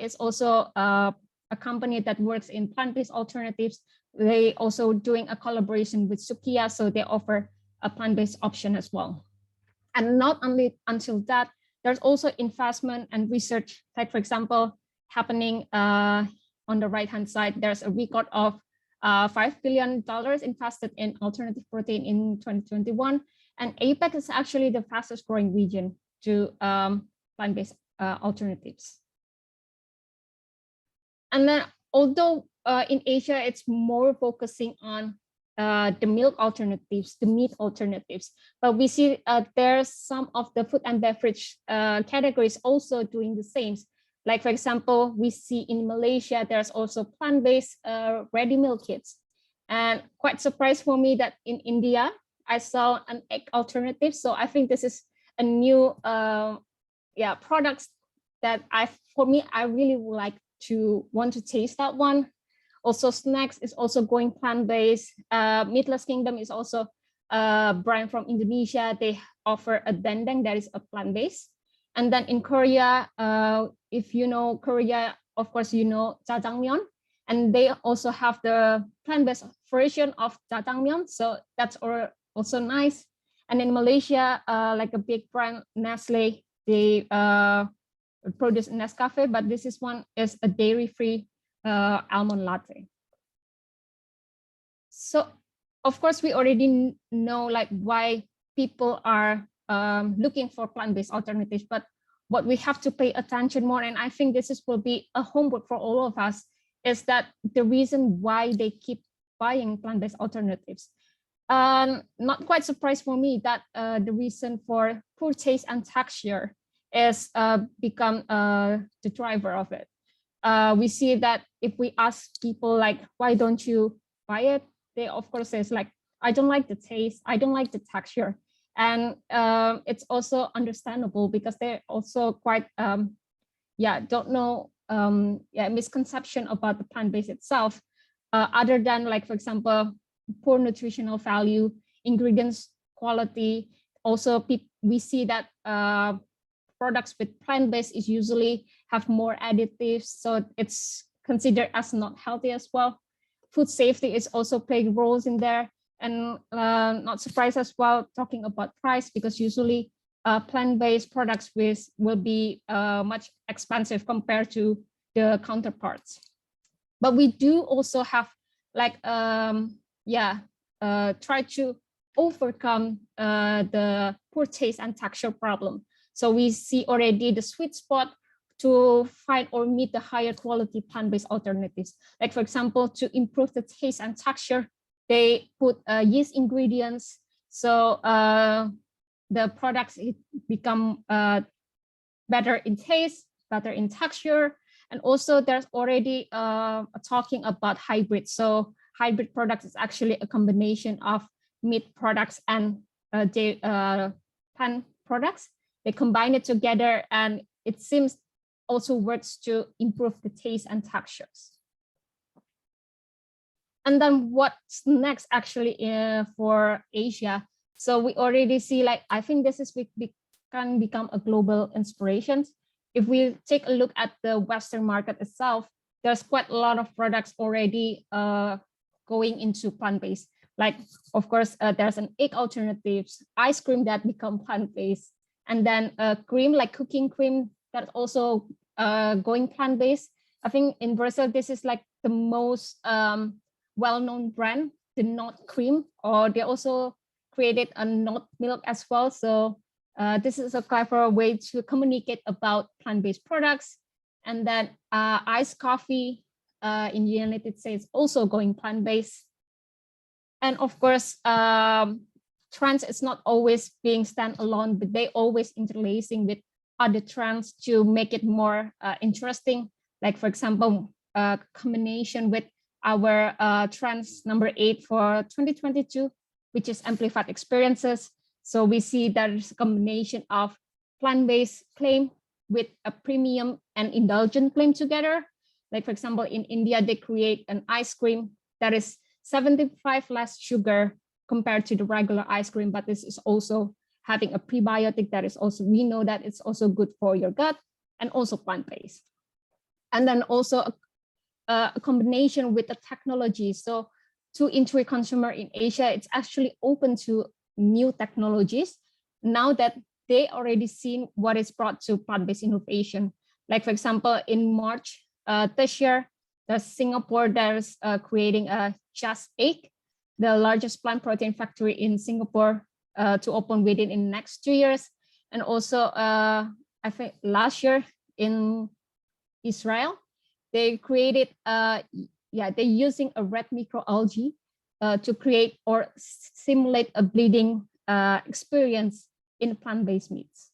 is also a company that works in plant-based alternatives. They also doing a collaboration with Sukiya, so they offer a plant-based option as well. And not only until that, there's also investment and research, like for example, happening on the right-hand side, there's a record of $5 billion invested in alternative protein in 2021. And APEC is actually the fastest growing region to plant-based alternatives. And then although in Asia, it's more focusing on the milk alternatives, the meat alternatives, but we see there's some of the food and beverage categories also doing the same. Like for example, we see in Malaysia, there's also plant-based ready meal kits. And quite surprised for me that in India, I saw an egg alternative. So I think this is a new products that for me, I really would like to want to taste that one. Also snacks is also going plant-based. Meatless Kingdom is also a brand from Indonesia. They offer a dendeng that is a plant-based. And then in Korea, if you know Korea, of course, you know jjajangmyeon. And they also have the plant-based version of jjajangmyeon. So that's also nice. And in Malaysia, like a big brand, Nestle, they produce Nescafe, but this one is a dairy-free almond latte. So of course, we already know like why people are looking for plant-based alternatives, but what we have to pay attention more, and I think this will be a homework for all of us, is that the reason why they keep buying plant-based alternatives. Not quite surprised for me that the reason for poor taste and texture is become the driver of it. We see that if we ask people like, why don't you buy it? They of course says like, I don't like the taste, I don't like the texture. And it's also understandable because they're also quite, don't know, misconception about the plant-based itself, other than like, for example, poor nutritional value, ingredients quality. Also, we see that products with plant-based is usually have more additives, so it's considered as not healthy as well. Food safety is also playing roles in there, and not surprised as well talking about price, because usually plant-based products will be much expensive compared to the counterparts. But we do also have like try to overcome the poor taste and texture problem. So we see already the sweet spot to find or meet the higher quality plant-based alternatives. Like for example, to improve the taste and texture, they put yeast ingredients. So the products become better in taste, better in texture. And also there's already talking about hybrid. So hybrid products is actually a combination of meat products and plant products. They combine it together, and it seems also works to improve the taste and textures. And then what's next actually for Asia? So we already see, like, I think this is can become a global inspiration. If we take a look at the Western market itself, there's quite a lot of products already going into plant-based. Like, of course, there's an egg alternatives, ice cream that become plant-based, and then cream, like cooking cream, that's also going plant-based. I think in Brazil, this is like the most well-known brand, the Nut cream, or they also created a Nut milk as well. So this is a clever way to communicate about plant-based products. And then iced coffee in the United States also going plant-based. And of course, trends is not always being standalone, but they always interlacing with other trends to make it more interesting. Like, for example, combination with our trends number 8 for 2022, which is amplified experiences. So we see there's a combination of plant-based claim with a premium and indulgent claim together. Like, for example, in India, they create an ice cream that is 75 less sugar compared to the regular ice cream, but this is also having a prebiotic that is also, we know that it's also good for your gut, and also plant-based. And then also a combination with the technology. So to intuit consumer in Asia, it's actually open to new technologies now that they already seen what is brought to plant-based innovation. Like, for example, in March this year, there's Singapore that's creating a Just Egg, the largest plant protein factory in Singapore, to open within the next 2 years. And also, I think last year in Israel, they created, they're using a red microalgae to create or simulate a bleeding experience in plant-based meats.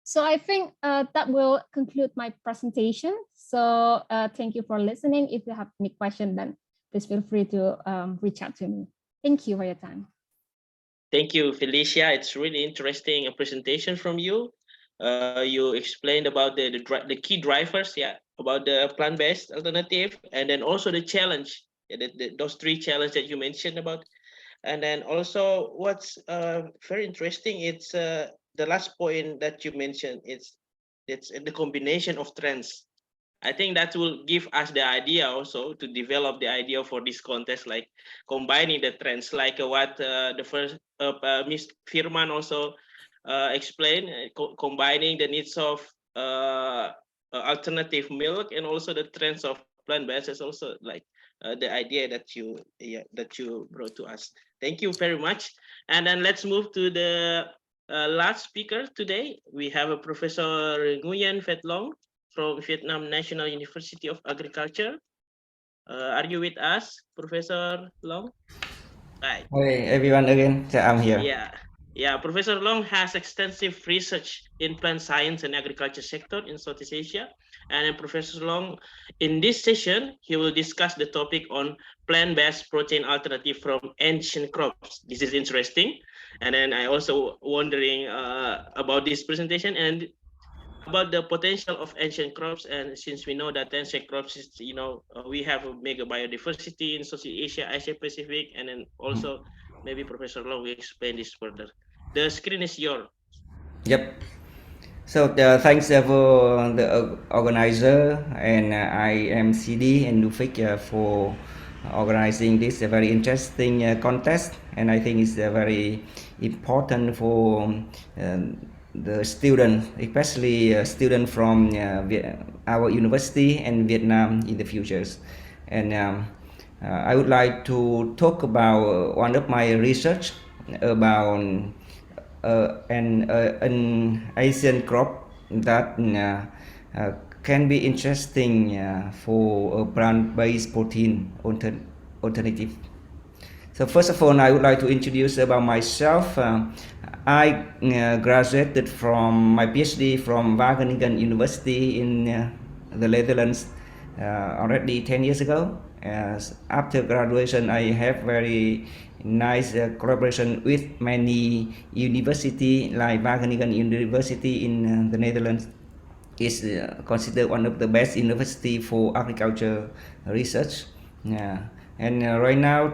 So I think that will conclude my presentation. So thank you for listening. If you have any question, then please feel free to reach out to me. Thank you for your time. Thank you, Felicia. It's really interesting presentation from you. You explained about the key drivers, about the plant-based alternative, and then also the challenge, those 3 challenges that you mentioned about. And then also what's very interesting, it's the last point that you mentioned, it's the combination of trends. I think that will give us the idea also to develop the idea for this contest, like combining the trends, like what the first Ms. Firman also explained, combining the needs of alternative milk and also the trends of plant-based is also like the idea that you brought to us. Thank you very much. And then let's move to the last speaker today. We have a Professor Nguyen Phet Long from Vietnam National University of Agriculture. Are you with us, Professor Long? Hi. Hey everyone again, I'm here. Yeah. Professor Long has extensive research in plant science and agriculture sector in Southeast Asia. And Professor Long, in this session, he will discuss the topic on plant-based protein alternative from ancient crops. This is interesting. And then I also wondering about this presentation and about the potential of ancient crops. And since we know that ancient crops is, we have a mega biodiversity in Southeast Asia, Asia Pacific, and then also maybe Professor Long will explain this further. The screen is yours. Yep. So thanks for the organizer and IMCD and Nuffic for organizing this very interesting contest, and I think it's very important for the student, especially student from our university and Vietnam in the futures. And I would like to talk about one of my research about an Asian crop that can be interesting for a plant-based protein alternative. So first of all, I would like to introduce about myself. I graduated from my PhD from Wageningen University in the Netherlands already 10 years ago. After graduation, I have very nice collaboration with many universities like Wageningen University in the Netherlands. Is considered one of the best university for agriculture research. Yeah, and right now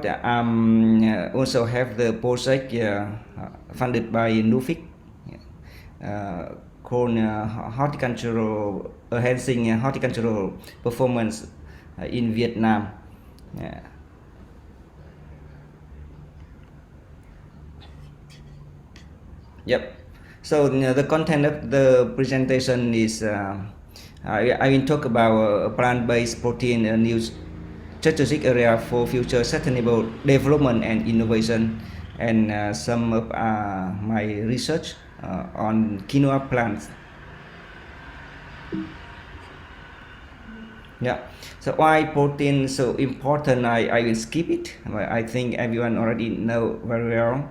also have the project funded by Nuffic, called horticultural enhancing horticultural performance in Vietnam. Yeah. Yep. So the content of the presentation is I will talk about plant-based protein, a new strategic area for future sustainable development and innovation, and some of my research on quinoa plants. Yeah. So why protein so important? I will skip it. I think everyone already know very well.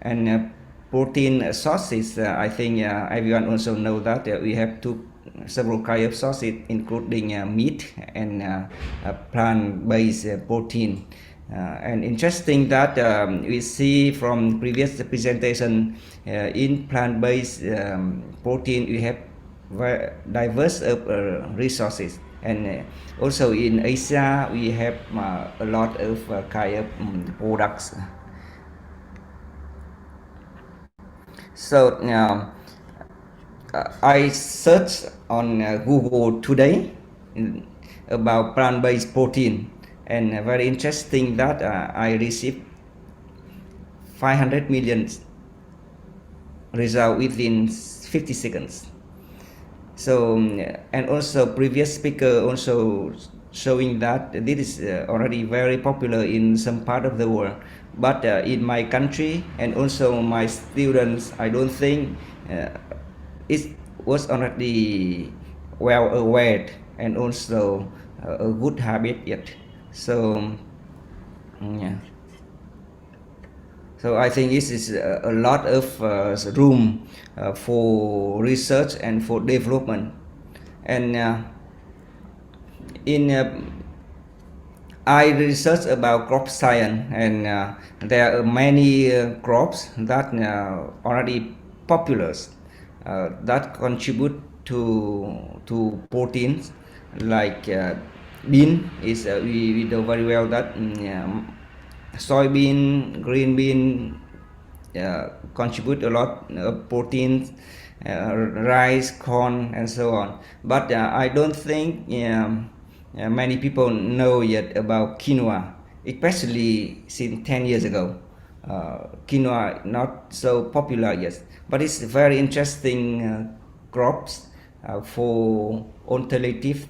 And protein sources, I think everyone also know that we have several kinds of sources, including meat and plant-based protein. And interesting that we see from previous presentation in plant-based protein we have very diverse resources, and also in Asia we have a lot of kind of products. So I searched on Google today about plant-based protein, and very interesting that I received 500 million result within 50 seconds. So and also previous speaker also showing that this is already very popular in some part of the world, but in my country and also my students, I don't think it was already well aware and also a good habit yet. So yeah. So I think this is a lot of room for research and for development. And I researched about crop science, and there are many crops that already popular that contribute to proteins, like bean is we know very well that soybean, green bean contribute a lot of proteins, rice, corn, and so on. But I don't think many people know yet about quinoa, especially since 10 years ago. Quinoa not so popular yet, but it's very interesting crops for alternative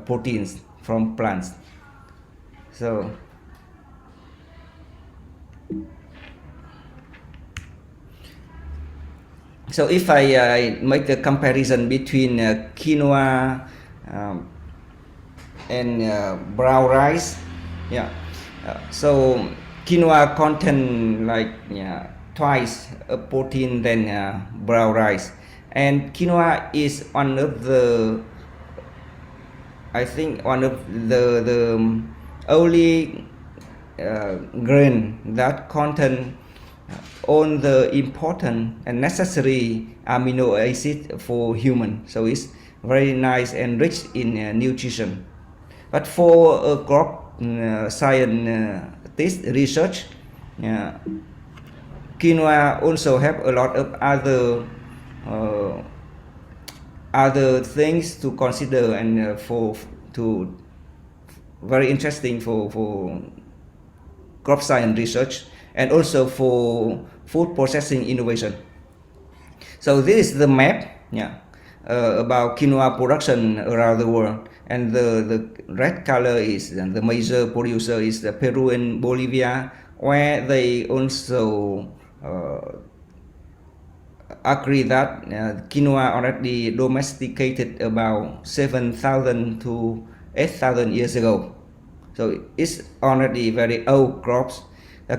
proteins from plants. So if I make a comparison between quinoa and brown rice, yeah. So quinoa contain like twice a protein than brown rice, and quinoa is one of the, I think one of the only grain that contain all the important and necessary amino acids for human. So it's very nice and rich in nutrition. But for crop scientist research, quinoa also have a lot of other things to consider, and very interesting for crop science research, and also for food processing innovation. So this is the map about quinoa production around the world, and the red color is the major producer is the Peru and Bolivia, where they also agree that quinoa already domesticated about 7,000 to 8,000 years ago. So it's already very old crops.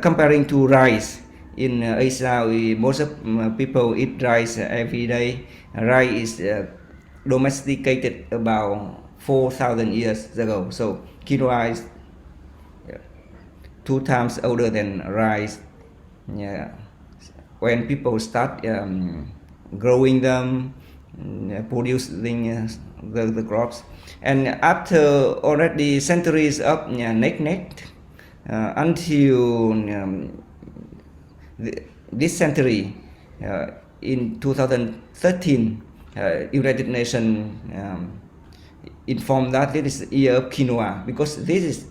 Comparing to rice, in Asia, most of people eat rice every day. Rice is domesticated about 4,000 years ago. So quinoa is 2 times older than rice. Yeah. When people start growing them, producing the crops. And after already centuries of neglect, until this century, in 2013, United Nations informed that this is the year of quinoa, because this is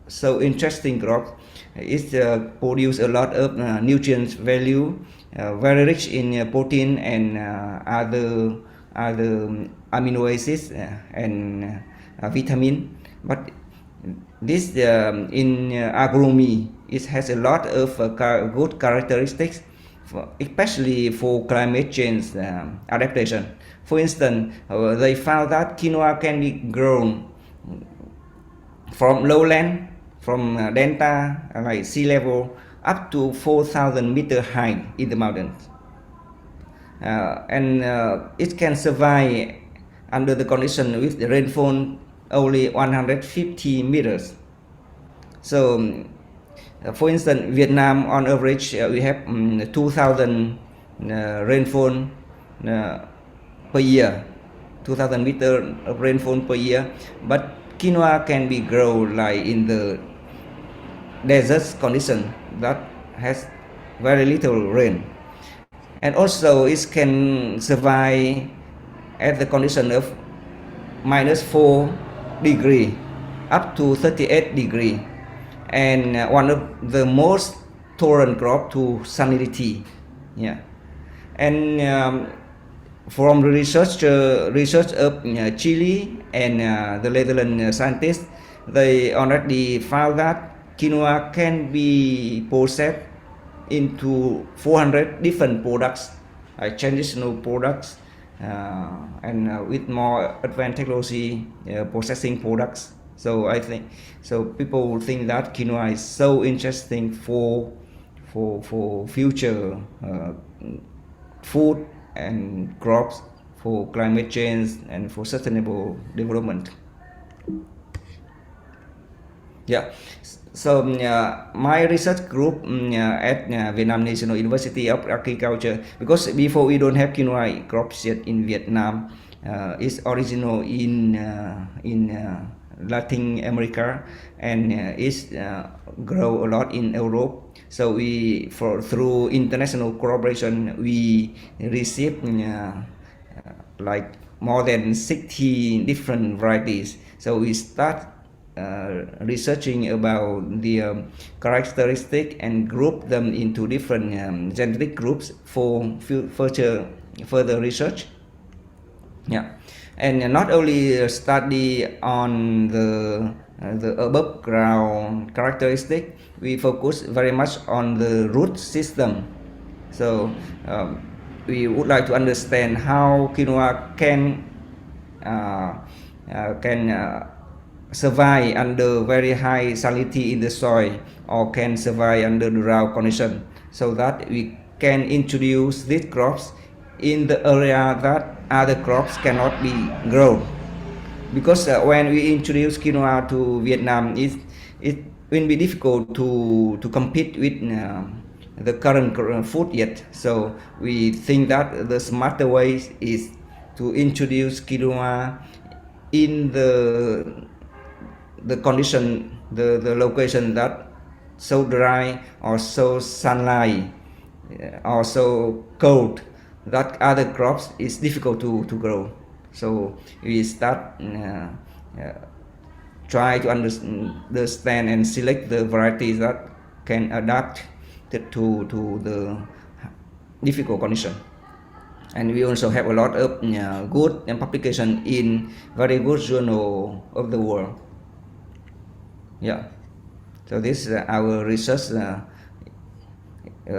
so interesting crop. It produce a lot of nutrient value, very rich in protein and other amino acids and vitamin. But this in agronomy, it has a lot of good characteristics, especially for climate change adaptation. For instance, they found that quinoa can be grown from lowland, from delta, like sea level, up to 4,000 meter high in the mountains. And it can survive under the condition with the rainfall only 150 meters. So, for instance, Vietnam on average we have 2,000 rainfall per year, 2,000 meter of rainfall per year, but quinoa can be grown like in the desert condition that has very little rain, and also it can survive at the condition of -4 degree up to 38 degree, and one of the most tolerant crop to salinity. Yeah, and from the research of Chile and the Netherlands scientists, they already found that quinoa can be processed into 400 different products, traditional products, and with more advanced technology processing products. So I think people will think that quinoa is so interesting for future food and crops, for climate change and for sustainable development. Yeah, so my research group at Vietnam National University of Agriculture, because before we don't have quinoa crops yet in Vietnam, it's original in Latin America, and it's grow a lot in Europe. So we, through international cooperation, we received like more than 60 different varieties. So we start researching about the characteristic and group them into different genetic groups for further research. Yeah, and not only study on the above ground characteristic, we focus very much on the root system. So we would like to understand how quinoa can survive under very high salinity in the soil, or can survive under drought condition, so that we can introduce these crops in the area that other crops cannot be grown. Because when we introduce quinoa to Vietnam, it will be difficult to compete with the current food yet. So we think that the smarter way is to introduce quinoa in the condition, the location that so dry or so sunlight or so cold that other crops is difficult to grow. So we start try to understand and select the varieties that can adapt to the difficult condition. And we also have a lot of good publication in very good journal of the world. Yeah, so this is our research,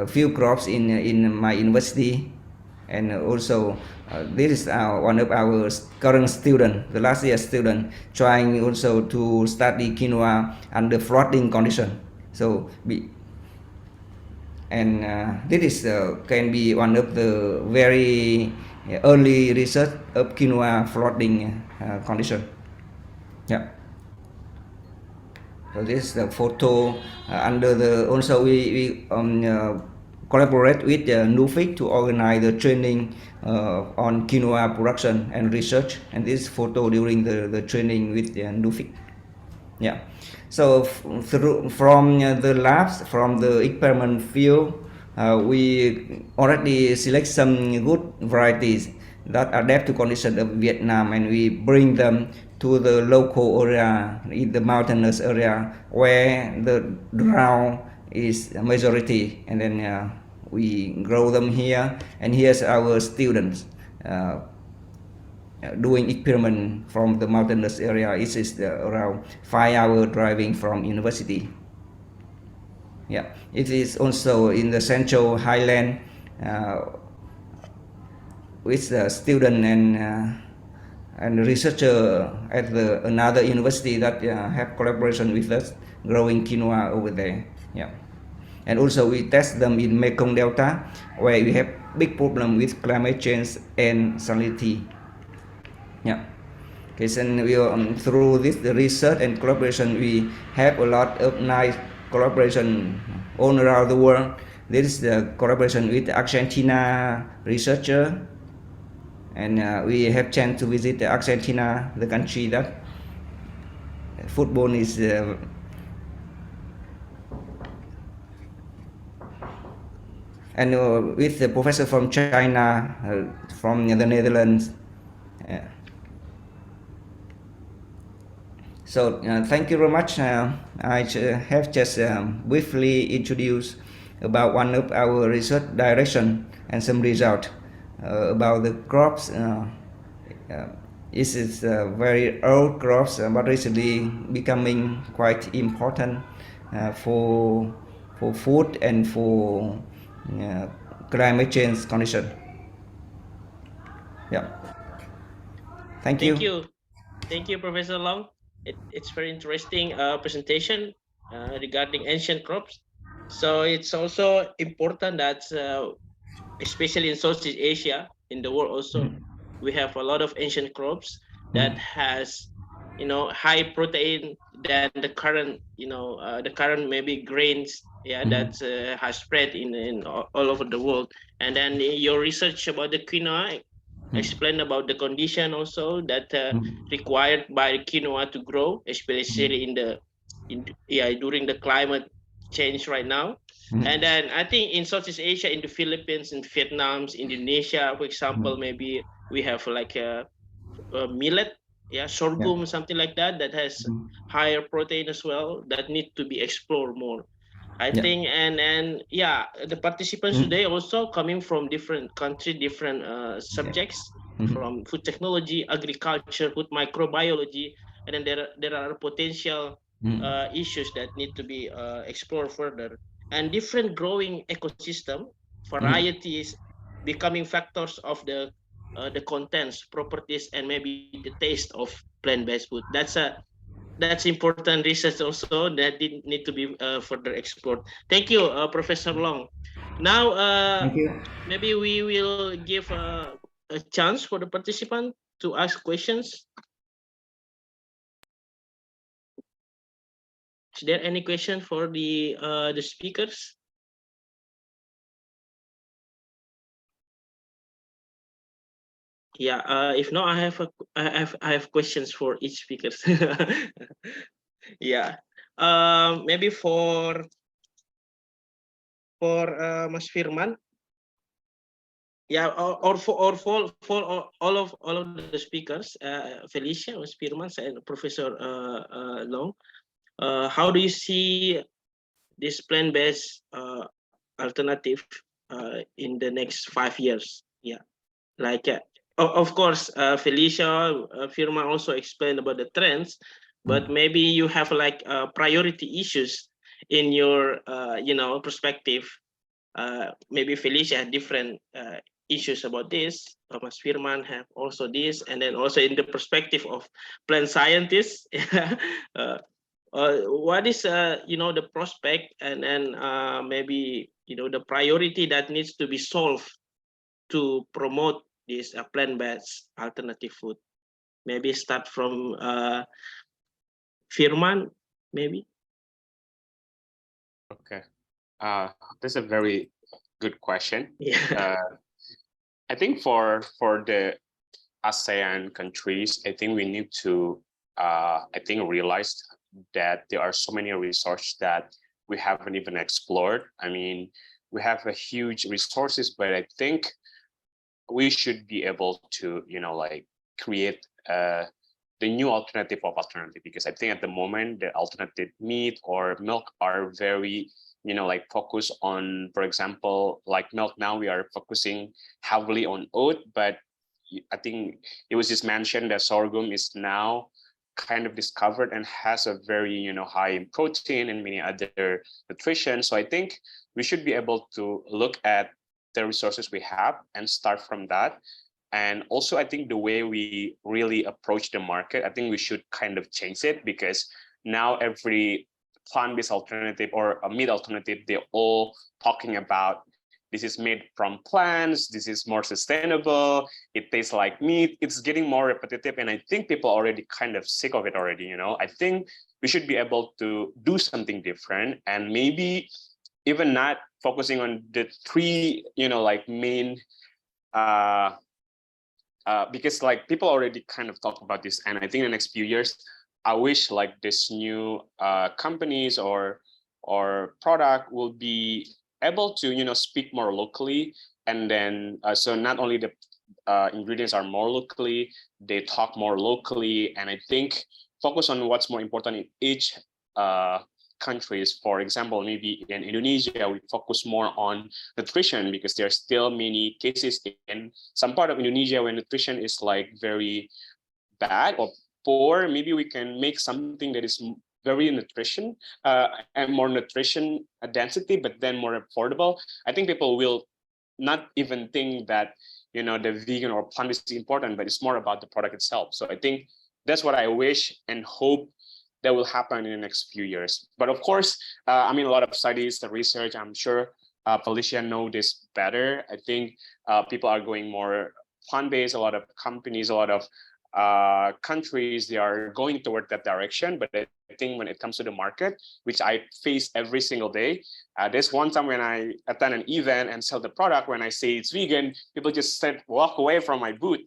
few crops in my university, and also this is one of our current student, the last year student, trying also to study quinoa under flooding condition. So this is can be one of the very early research of quinoa flooding condition. Yeah. So this is the photo under the, also we collaborate with Nuffic to organize the training on quinoa production and research. And this photo during the training with Nuffic. Yeah. So from the labs, from the experiment field, we already select some good varieties that adapt to conditions of Vietnam, and we bring them to the local area, in the mountainous area where the drought is a majority, and then we grow them here. And here's our students doing experiment from the mountainous area. It is around 5-hour driving from university. Yeah, it is also in the central highland with the student and researcher at another university that have collaboration with us growing quinoa over there. Yeah, and also we test them in Mekong Delta, where we have big problem with climate change and salinity. Yeah. Okay, so through this the research and collaboration, we have a lot of nice collaboration all around the world. This is the collaboration with Argentina researcher, and we have chance to visit Argentina, the country that football is and with the professor from China, from the Netherlands. So thank you very much. I have just briefly introduced about one of our research direction and some result about the crops. This is very old crops, but recently becoming quite important for food and for climate change condition. Yeah. Thank you. Thank you, Professor Long. It's very interesting presentation regarding ancient crops. So it's also important that, especially in Southeast Asia, in the world also, we have a lot of ancient crops that has, high protein than the current, the current maybe grains, that has spread in all over the world. And then your research about the quinoa explain about the condition also that required by quinoa to grow, especially during the climate change right now. And then I think in Southeast Asia, in the Philippines, in Vietnam, Indonesia, for example, maybe we have like a millet, sorghum, something like that, that has higher protein as well, that need to be explored more. I think, and the participants today also coming from different country, different subjects, from food technology, agriculture, food microbiology, and then there are potential issues that need to be explored further, and different growing ecosystem varieties becoming factors of the contents, properties, and maybe the taste of plant-based food. That's important research also that need to be further explored. Thank you, Professor Long. Now, Thank you. maybe we will give a chance for the participant to ask questions. Is there any question for the speakers? Yeah, if not, I have questions for each speakers. Yeah, maybe for Mas Firman. Yeah, or for all of the speakers, Felicia, Mas Firman, and Professor Long. How do you see this plant-based alternative in the next 5 years? Yeah, like of course, Felicia, Firman also explained about the trends, but maybe you have like priority issues in your perspective. Maybe Felicia had different issues about this. Thomas Firman have also this, and then also in the perspective of plant scientists. What is the prospect, and then maybe the priority that needs to be solved to promote this plant-based alternative food? Maybe start from Firman, maybe. Okay. This is a very good question. Yeah. I think for the ASEAN countries, I think we need to realize that there are so many resources that we haven't even explored. I mean, we have a huge resources, but I think we should be able to, like create the new alternative of alternative, because I think at the moment the alternative meat or milk are very, like focused on, for example, like milk now we are focusing heavily on oat, but I think it was just mentioned that sorghum is now kind of discovered and has a very, high in protein and many other nutrition. So I think we should be able to look at the resources we have and start from that. And also, I think the way we really approach the market, I think we should kind of change it, because now every plant-based alternative or a meat alternative, they're all talking about this is made from plants, this is more sustainable, it tastes like meat. It's getting more repetitive, and I think people are already kind of sick of it already. I think we should be able to do something different, and maybe even not focusing on the three, like main because like people already kind of talk about this, and I think in the next few years, I wish like this new companies or product will be able to speak more locally, and then so not only the ingredients are more locally, they talk more locally, and I think focus on what's more important in each countries. For example, maybe in Indonesia, we focus more on nutrition, because there are still many cases in some part of Indonesia where nutrition is like very bad or poor. Maybe we can make something that is very nutrition and more nutrition density, but then more affordable. I think people will not even think that the vegan or plant-based is important, but it's more about the product itself. So I think that's what I wish and hope that will happen in the next few years. But of course, I mean, a lot of studies, the research, I'm sure Felicia know this better. I think people are going more plant-based. A lot of companies, a lot of countries, they are going toward that direction. But I think when it comes to the market, which I face every single day, there's one time when I attend an event and sell the product, when I say it's vegan, people just said, walk away from my booth,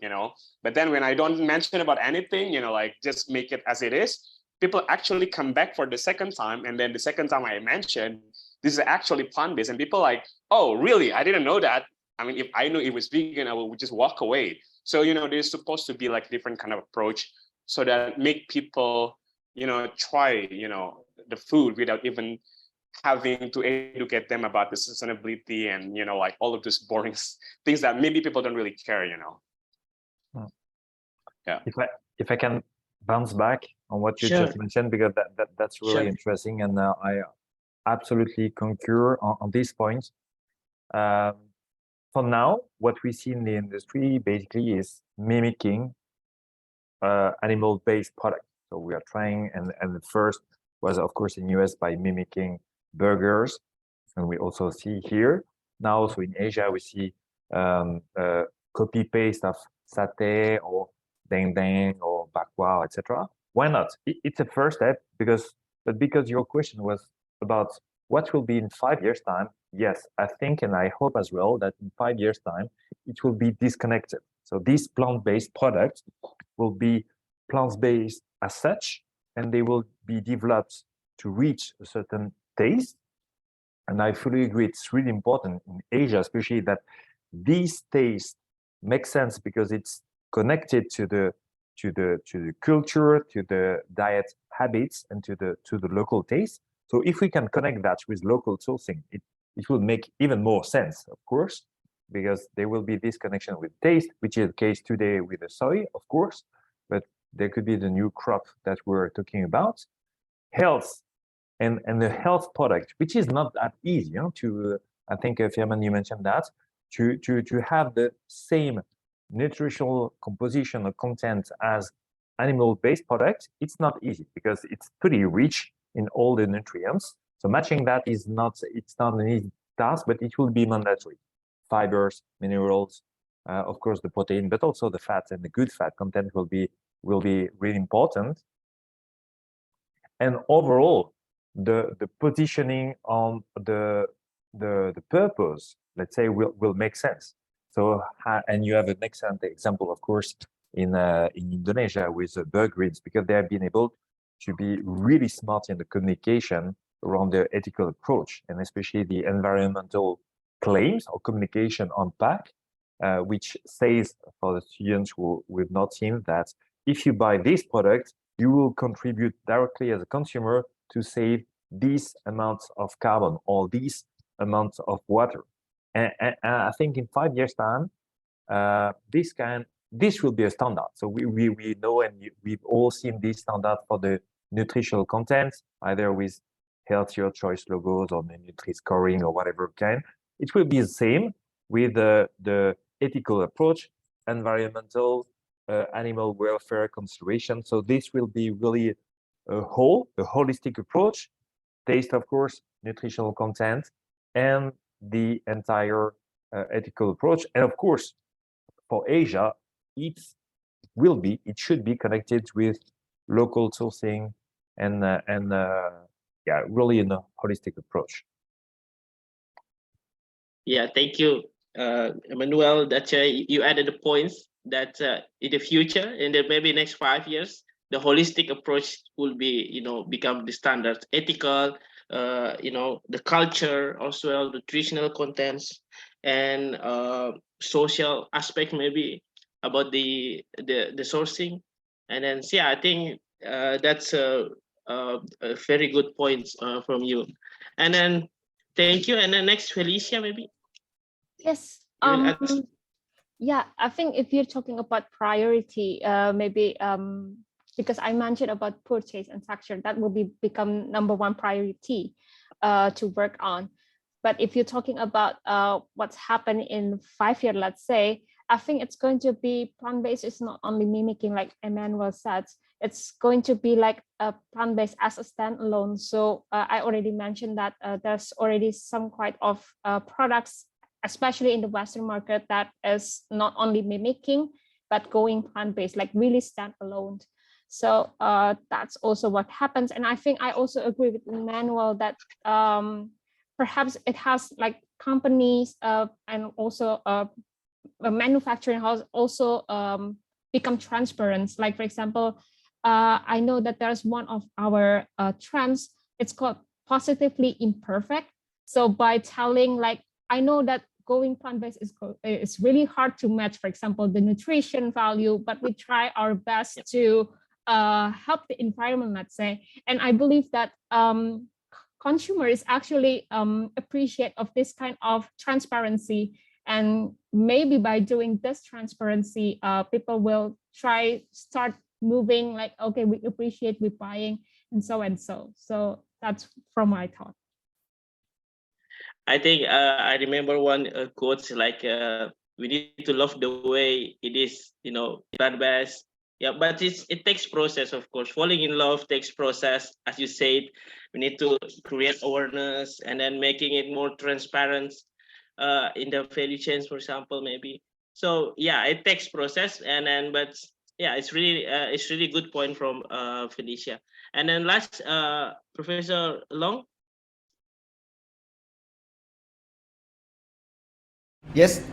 But then when I don't mention about anything, like just make it as it is, people actually come back for the second time. And then the second time I mentioned, this is actually plant-based. And people like, oh, really? I didn't know that. I mean, if I knew it was vegan, I would just walk away. So, there's supposed to be like different kind of approach so that make people, try, the food without even having to educate them about the sustainability and, like all of these boring things that maybe people don't really care, Yeah. If I can bounce back on what you just mentioned, because that's really interesting, and I absolutely concur on this point. For now, what we see in the industry basically is mimicking animal-based products. So we are trying, and the first was of course in US by mimicking burgers, and we also see here now also in Asia we see copy paste of satay or dendeng or bakwa, etc. Why not? It's a first step, because your question was about what will be in 5 years' time. Yes, I think and I hope as well that in 5 years' time it will be disconnected. So these plant-based products will be plant-based as such, and they will be developed to reach a certain taste. And I fully agree, it's really important in Asia, especially, that these tastes make sense because it's connected to the culture, to the diet habits, and to the local taste. So if we can connect that with local sourcing, it will make even more sense, of course, because there will be this connection with taste, which is the case today with the soy, of course, but there could be the new crop that we're talking about. Health and the health product, which is not that easy, to, I think, Firman, you mentioned that, to have the same nutritional composition or content as animal-based products, it's not easy because it's pretty rich in all the nutrients. So matching that it's not an easy task, but it will be mandatory. Fibers, minerals, of course the protein, but also the fat, and the good fat content will be really important. And overall, the positioning on the the purpose, let's say, will make sense. So, and you have an excellent example, of course, in Indonesia with Burger Greens, because they have been able to be really smart in the communication around the ethical approach, and especially the environmental claims or communication on pack, which says for the students who have not seen that if you buy this product, you will contribute directly as a consumer to save these amounts of carbon or these amounts of water. And I think in 5 years' time, this will be a standard. So we know, and we've all seen this standard for the nutritional content, either with healthier choice logos or the Nutri scoring or whatever kind. It will be the same with the ethical approach, environmental, animal welfare consideration. So this will be really a holistic approach, taste, of course, nutritional content, and the entire ethical approach. And of course, for Asia, it should be connected with local sourcing and yeah, really in a holistic approach. Yeah, thank you, Emmanuel. That you added the points that in the future, in the maybe next 5 years, the holistic approach will be, become the standard, ethical, the culture as well, nutritional contents, and social aspect maybe about the sourcing. And then, yeah, I think that's a very good points from you. And then, thank you. And then next, Felicia, maybe. Yes. Yeah, I think if you're talking about priority, maybe because I mentioned about purchase and texture, that will become #1 priority to work on. But if you're talking about what's happened in 5 years, let's say, I think it's going to be plant-based is not only mimicking, like Emmanuel said, it's going to be like a plant-based as a standalone. So I already mentioned that there's already some kind of products, especially in the Western market, that is not only mimicking, but going plant-based, like really standalone. So that's also what happens. And I think I also agree with Emmanuel that perhaps it has like companies and also a manufacturing house also become transparent. Like, for example, I know that there's one of our trends, it's called Positively Imperfect. So by telling, like, I know that going plant-based is really hard to match, for example, the nutrition value, but we try our best to help the environment, let's say. And I believe that consumers actually appreciate of this kind of transparency. And maybe by doing this transparency, people will start moving like, okay, we appreciate we buying and so and so. So that's from my thought. I think I remember one quote like, we need to love the way it is, plant-based. Yeah, but it takes process, of course. Falling in love takes process. As you said, we need to create awareness and then making it more transparent in the value chains, for example, maybe. So yeah, it takes process, and then but yeah, it's really good point from Felicia. And then last, Professor Long. Yes.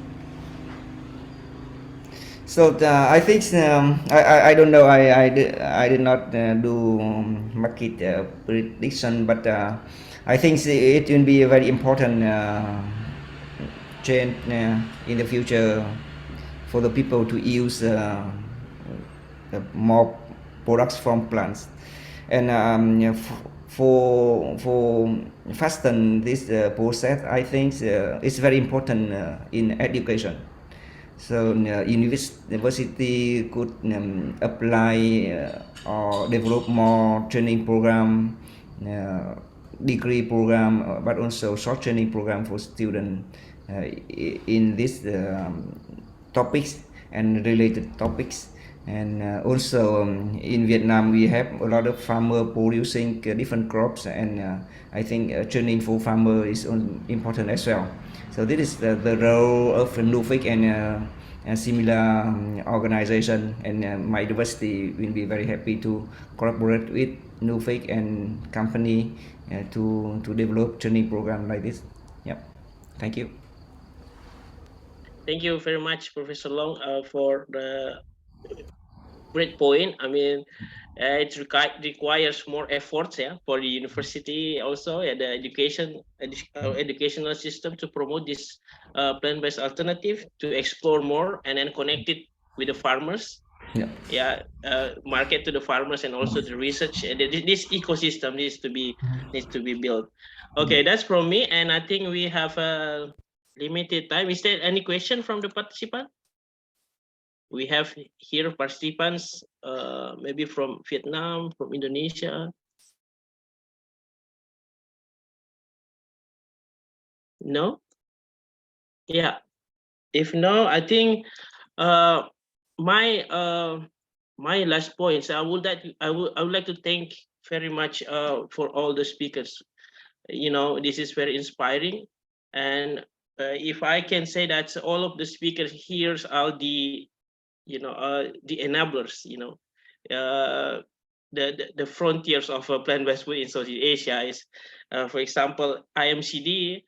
So I think I don't know, I did not do market prediction, but I think it will be a very important change in the future for the people to use more products from plants. And for fasten this process, I think it's very important in education. So university could apply or develop more training program, degree program, but also short training program for students in these topics and related topics. And also in Vietnam, we have a lot of farmer producing different crops, and I think training for farmer is important as well. So this is the role of Nuffic and a similar organization, and my university will be very happy to collaborate with Nuffic and company to develop training program like this. Yep. Thank you. Thank you very much, Professor Long, for the great point. I mean, it requires more efforts, yeah, for the university also, yeah, the educational system to promote this plant-based alternative, to explore more and then connect it with the farmers. Yeah. Yeah, market to the farmers, and also the research. This ecosystem needs to be built. Okay, that's from me, and I think we have a limited time. Is there any question from the participant? We have here participants, maybe from Vietnam, from Indonesia. No? Yeah. If no, I think my last points. I would like to thank very much for all the speakers. You know, this is very inspiring, and if I can say that all of the speakers here are the the enablers, the frontiers of plant-based food in Southeast Asia is, for example, IMCD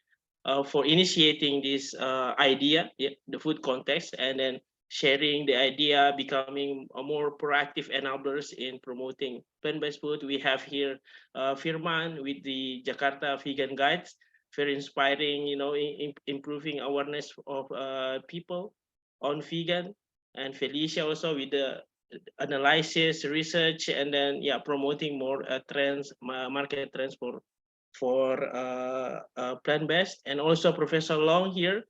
for initiating this idea, the food context, and then sharing the idea, becoming a more proactive enablers in promoting plant-based food. We have here Firman with the Jakarta Vegan Guides, very inspiring, improving awareness of people on vegan, and Felicia also with the analysis, research, and then promoting more trends, market trends for plant-based, and also Professor Long here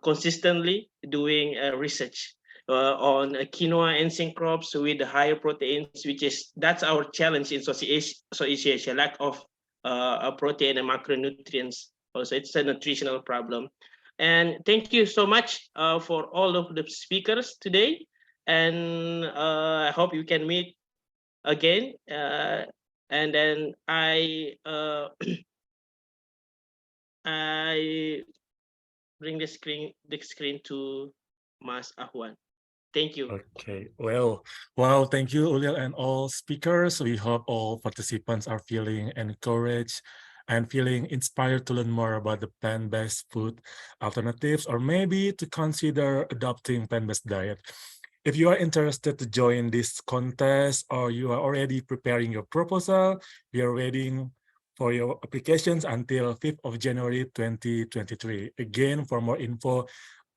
consistently doing research on quinoa and zinc crops with the higher proteins, that's our challenge in Southeast Asia, lack of protein and macronutrients. Also, it's a nutritional problem. And thank you so much for all of the speakers today. And I hope you can meet again. And then I bring the screen to Mas Ahwan. Thank you. Okay, well, thank you, Ulil, and all speakers. We hope all participants are feeling encouraged and feeling inspired to learn more about the plant-based food alternatives, or maybe to consider adopting plant-based diet. If you are interested to join this contest, or you are already preparing your proposal, we are waiting for your applications until 5th of January 2023. Again, for more info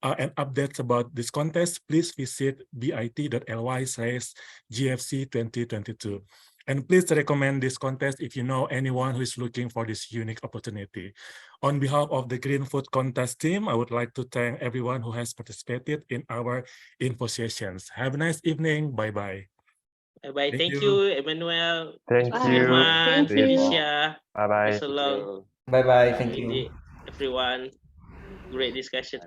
and updates about this contest, please visit bit.ly/GFC2022. And please recommend this contest if you know anyone who is looking for this unique opportunity. On behalf of the Green Food Contest team, I would like to thank everyone who has participated in our info sessions. Have a nice evening. Bye-bye. Bye-bye. Thank you, Emmanuel. Thank Bye. you. Firman, Thank you. Felicia, Bye-bye. Professor Long, Bye bye. Thank you. everyone. Great discussion.